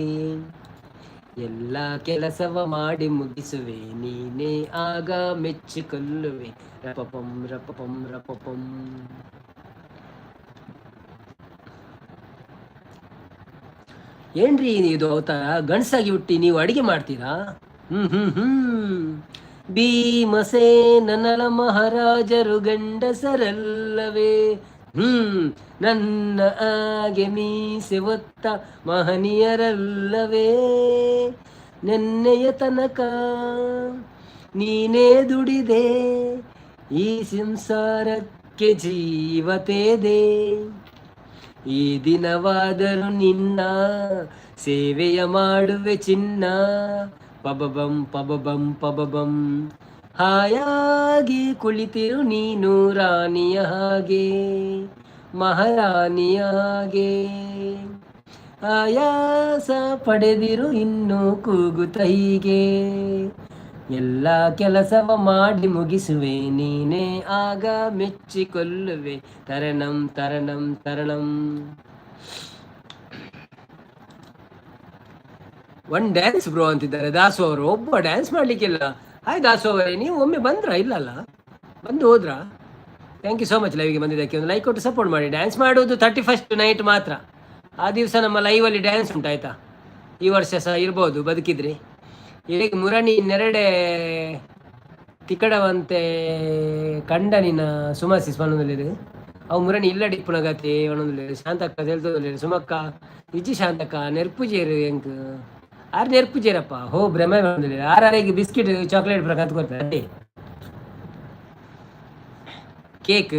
ಎಲ್ಲ ಕೆಲಸವ ಮಾಡಿ ಮುಗಿಸುವೆ ನೀನೇ ಆಗ ಮೆಚ್ಚಿಕೊಳ್ಳುವೆ ರಪಪಂ ರಪಪಂ ರಪಪಂ ಏನ್ರಿ ಇದು ಅವತಾರ ಗಂಡಸಾಗಿ ಹುಟ್ಟಿ ನೀವು ಅಡಿಗೆ ಮಾಡ್ತೀರಾ ಭೀಮಸೇನನ ಮಹಾರಾಜರು ಗಂಡಸರಲ್ಲವೇ ನನ್ನ ಆಗೆ ಮೀಸೆ ಒತ್ತ ಮಹನೀಯರಲ್ಲವೇ ನೆನ್ನೆಯ ತನಕ ನೀನೇ ದುಡಿದೆ ಈ ಸಂಸಾರಕ್ಕೆ ಜೀವತೆದೆ ಈ ದಿನವಾದರೂ ನಿನ್ನ ಸೇವೆಯ ಮಾಡುವೆ ಚಿನ್ನ ಪಬಬಂ ಪಬಬಂ ಪಬಬಂ ಹಾಯಾಗಿ ಕುಳಿತಿರು ನೀನು ರಾಣಿಯ ಹಾಗೆ ಮಹಾರಾಣಿಯ ಹಾಗೆ ಆಯಾಸ ಪಡೆದಿರು ಇನ್ನು ಕೂಗುತ್ತ ಹೀಗೆ ಎಲ್ಲ ಕೆಲಸವ ಮಾಡಿ ಮುಗಿಸುವೆ ನೀನೇ ಆಗ ಮೆಚ್ಚಿಕೊಳ್ಳುವೆ ತರಣಂ ತರಣಂ ತರಣಂ ಒನ್ ಡ್ಯಾನ್ಸ್ ಬ್ರೋ ಅಂತಿದ್ದಾರೆ ದಾಸು ಅವರು ಒಬ್ಬ ಡ್ಯಾನ್ಸ್ ಮಾಡ್ಲಿಕ್ಕಿಲ್ಲ ಹಾಯ್ ದಾಸು ಅವರೇ ನೀವು ಒಮ್ಮೆ ಬಂದ್ರಾ ಇಲ್ಲಲ್ಲ ಬಂದು ಹೋದ್ರಾ ಥ್ಯಾಂಕ್ ಯು ಸೋ ಮಚ್ ಲೈವ್ಗೆ ಬಂದಿದ್ದಕ್ಕೆ ಒಂದು ಲೈಕ್ ಕೊಟ್ಟು ಸಪೋರ್ಟ್ ಮಾಡಿ ಡ್ಯಾನ್ಸ್ ಮಾಡುವುದು 31st ನೈಟ್ ಮಾತ್ರ ಆ ದಿವಸ ನಮ್ಮ ಲೈವಲ್ಲಿ ಡ್ಯಾನ್ಸ್ ಉಂಟಾಯ್ತಾ ಈ ವರ್ಷ ಸಹ ಇರ್ಬೋದು ಬದುಕಿದ್ರಿ ಈಗ ಮುರಣಿ ನೆರಡೆ ತಿಕ್ಕಡವಂತೆ ಕಂಡನಿನ ಸುಮಾಸಿಸ್ ಮನೊಂದಿದೆ ಅವು ಮುರಣಿ ಇಲ್ಲಡಿ ಪುನಗತಿ ಒಣೊಂದಿದೆ ಶಾಂತಕ್ಕ ತೆಲ್ತೊಂದಿದೆ ಸುಮಕ್ಕ ವಿಜಿ ಶಾಂತಕ್ಕ ನೆರ್ಪುಜೇರು ಎಂಕ್ ಆರು ನೆರ್ಪುಜೇರಪ್ಪ ಹೋ ಭ್ರಮೆ ಬಂದಿಲ್ಲ ಆರಿಗೆ ಬಿಸ್ಕಿಟ್ ಚಾಕ್ಲೇಟ್ ಪ್ರಕಾರ ಕೊಡ್ತಾರೆ ಕೇಕ್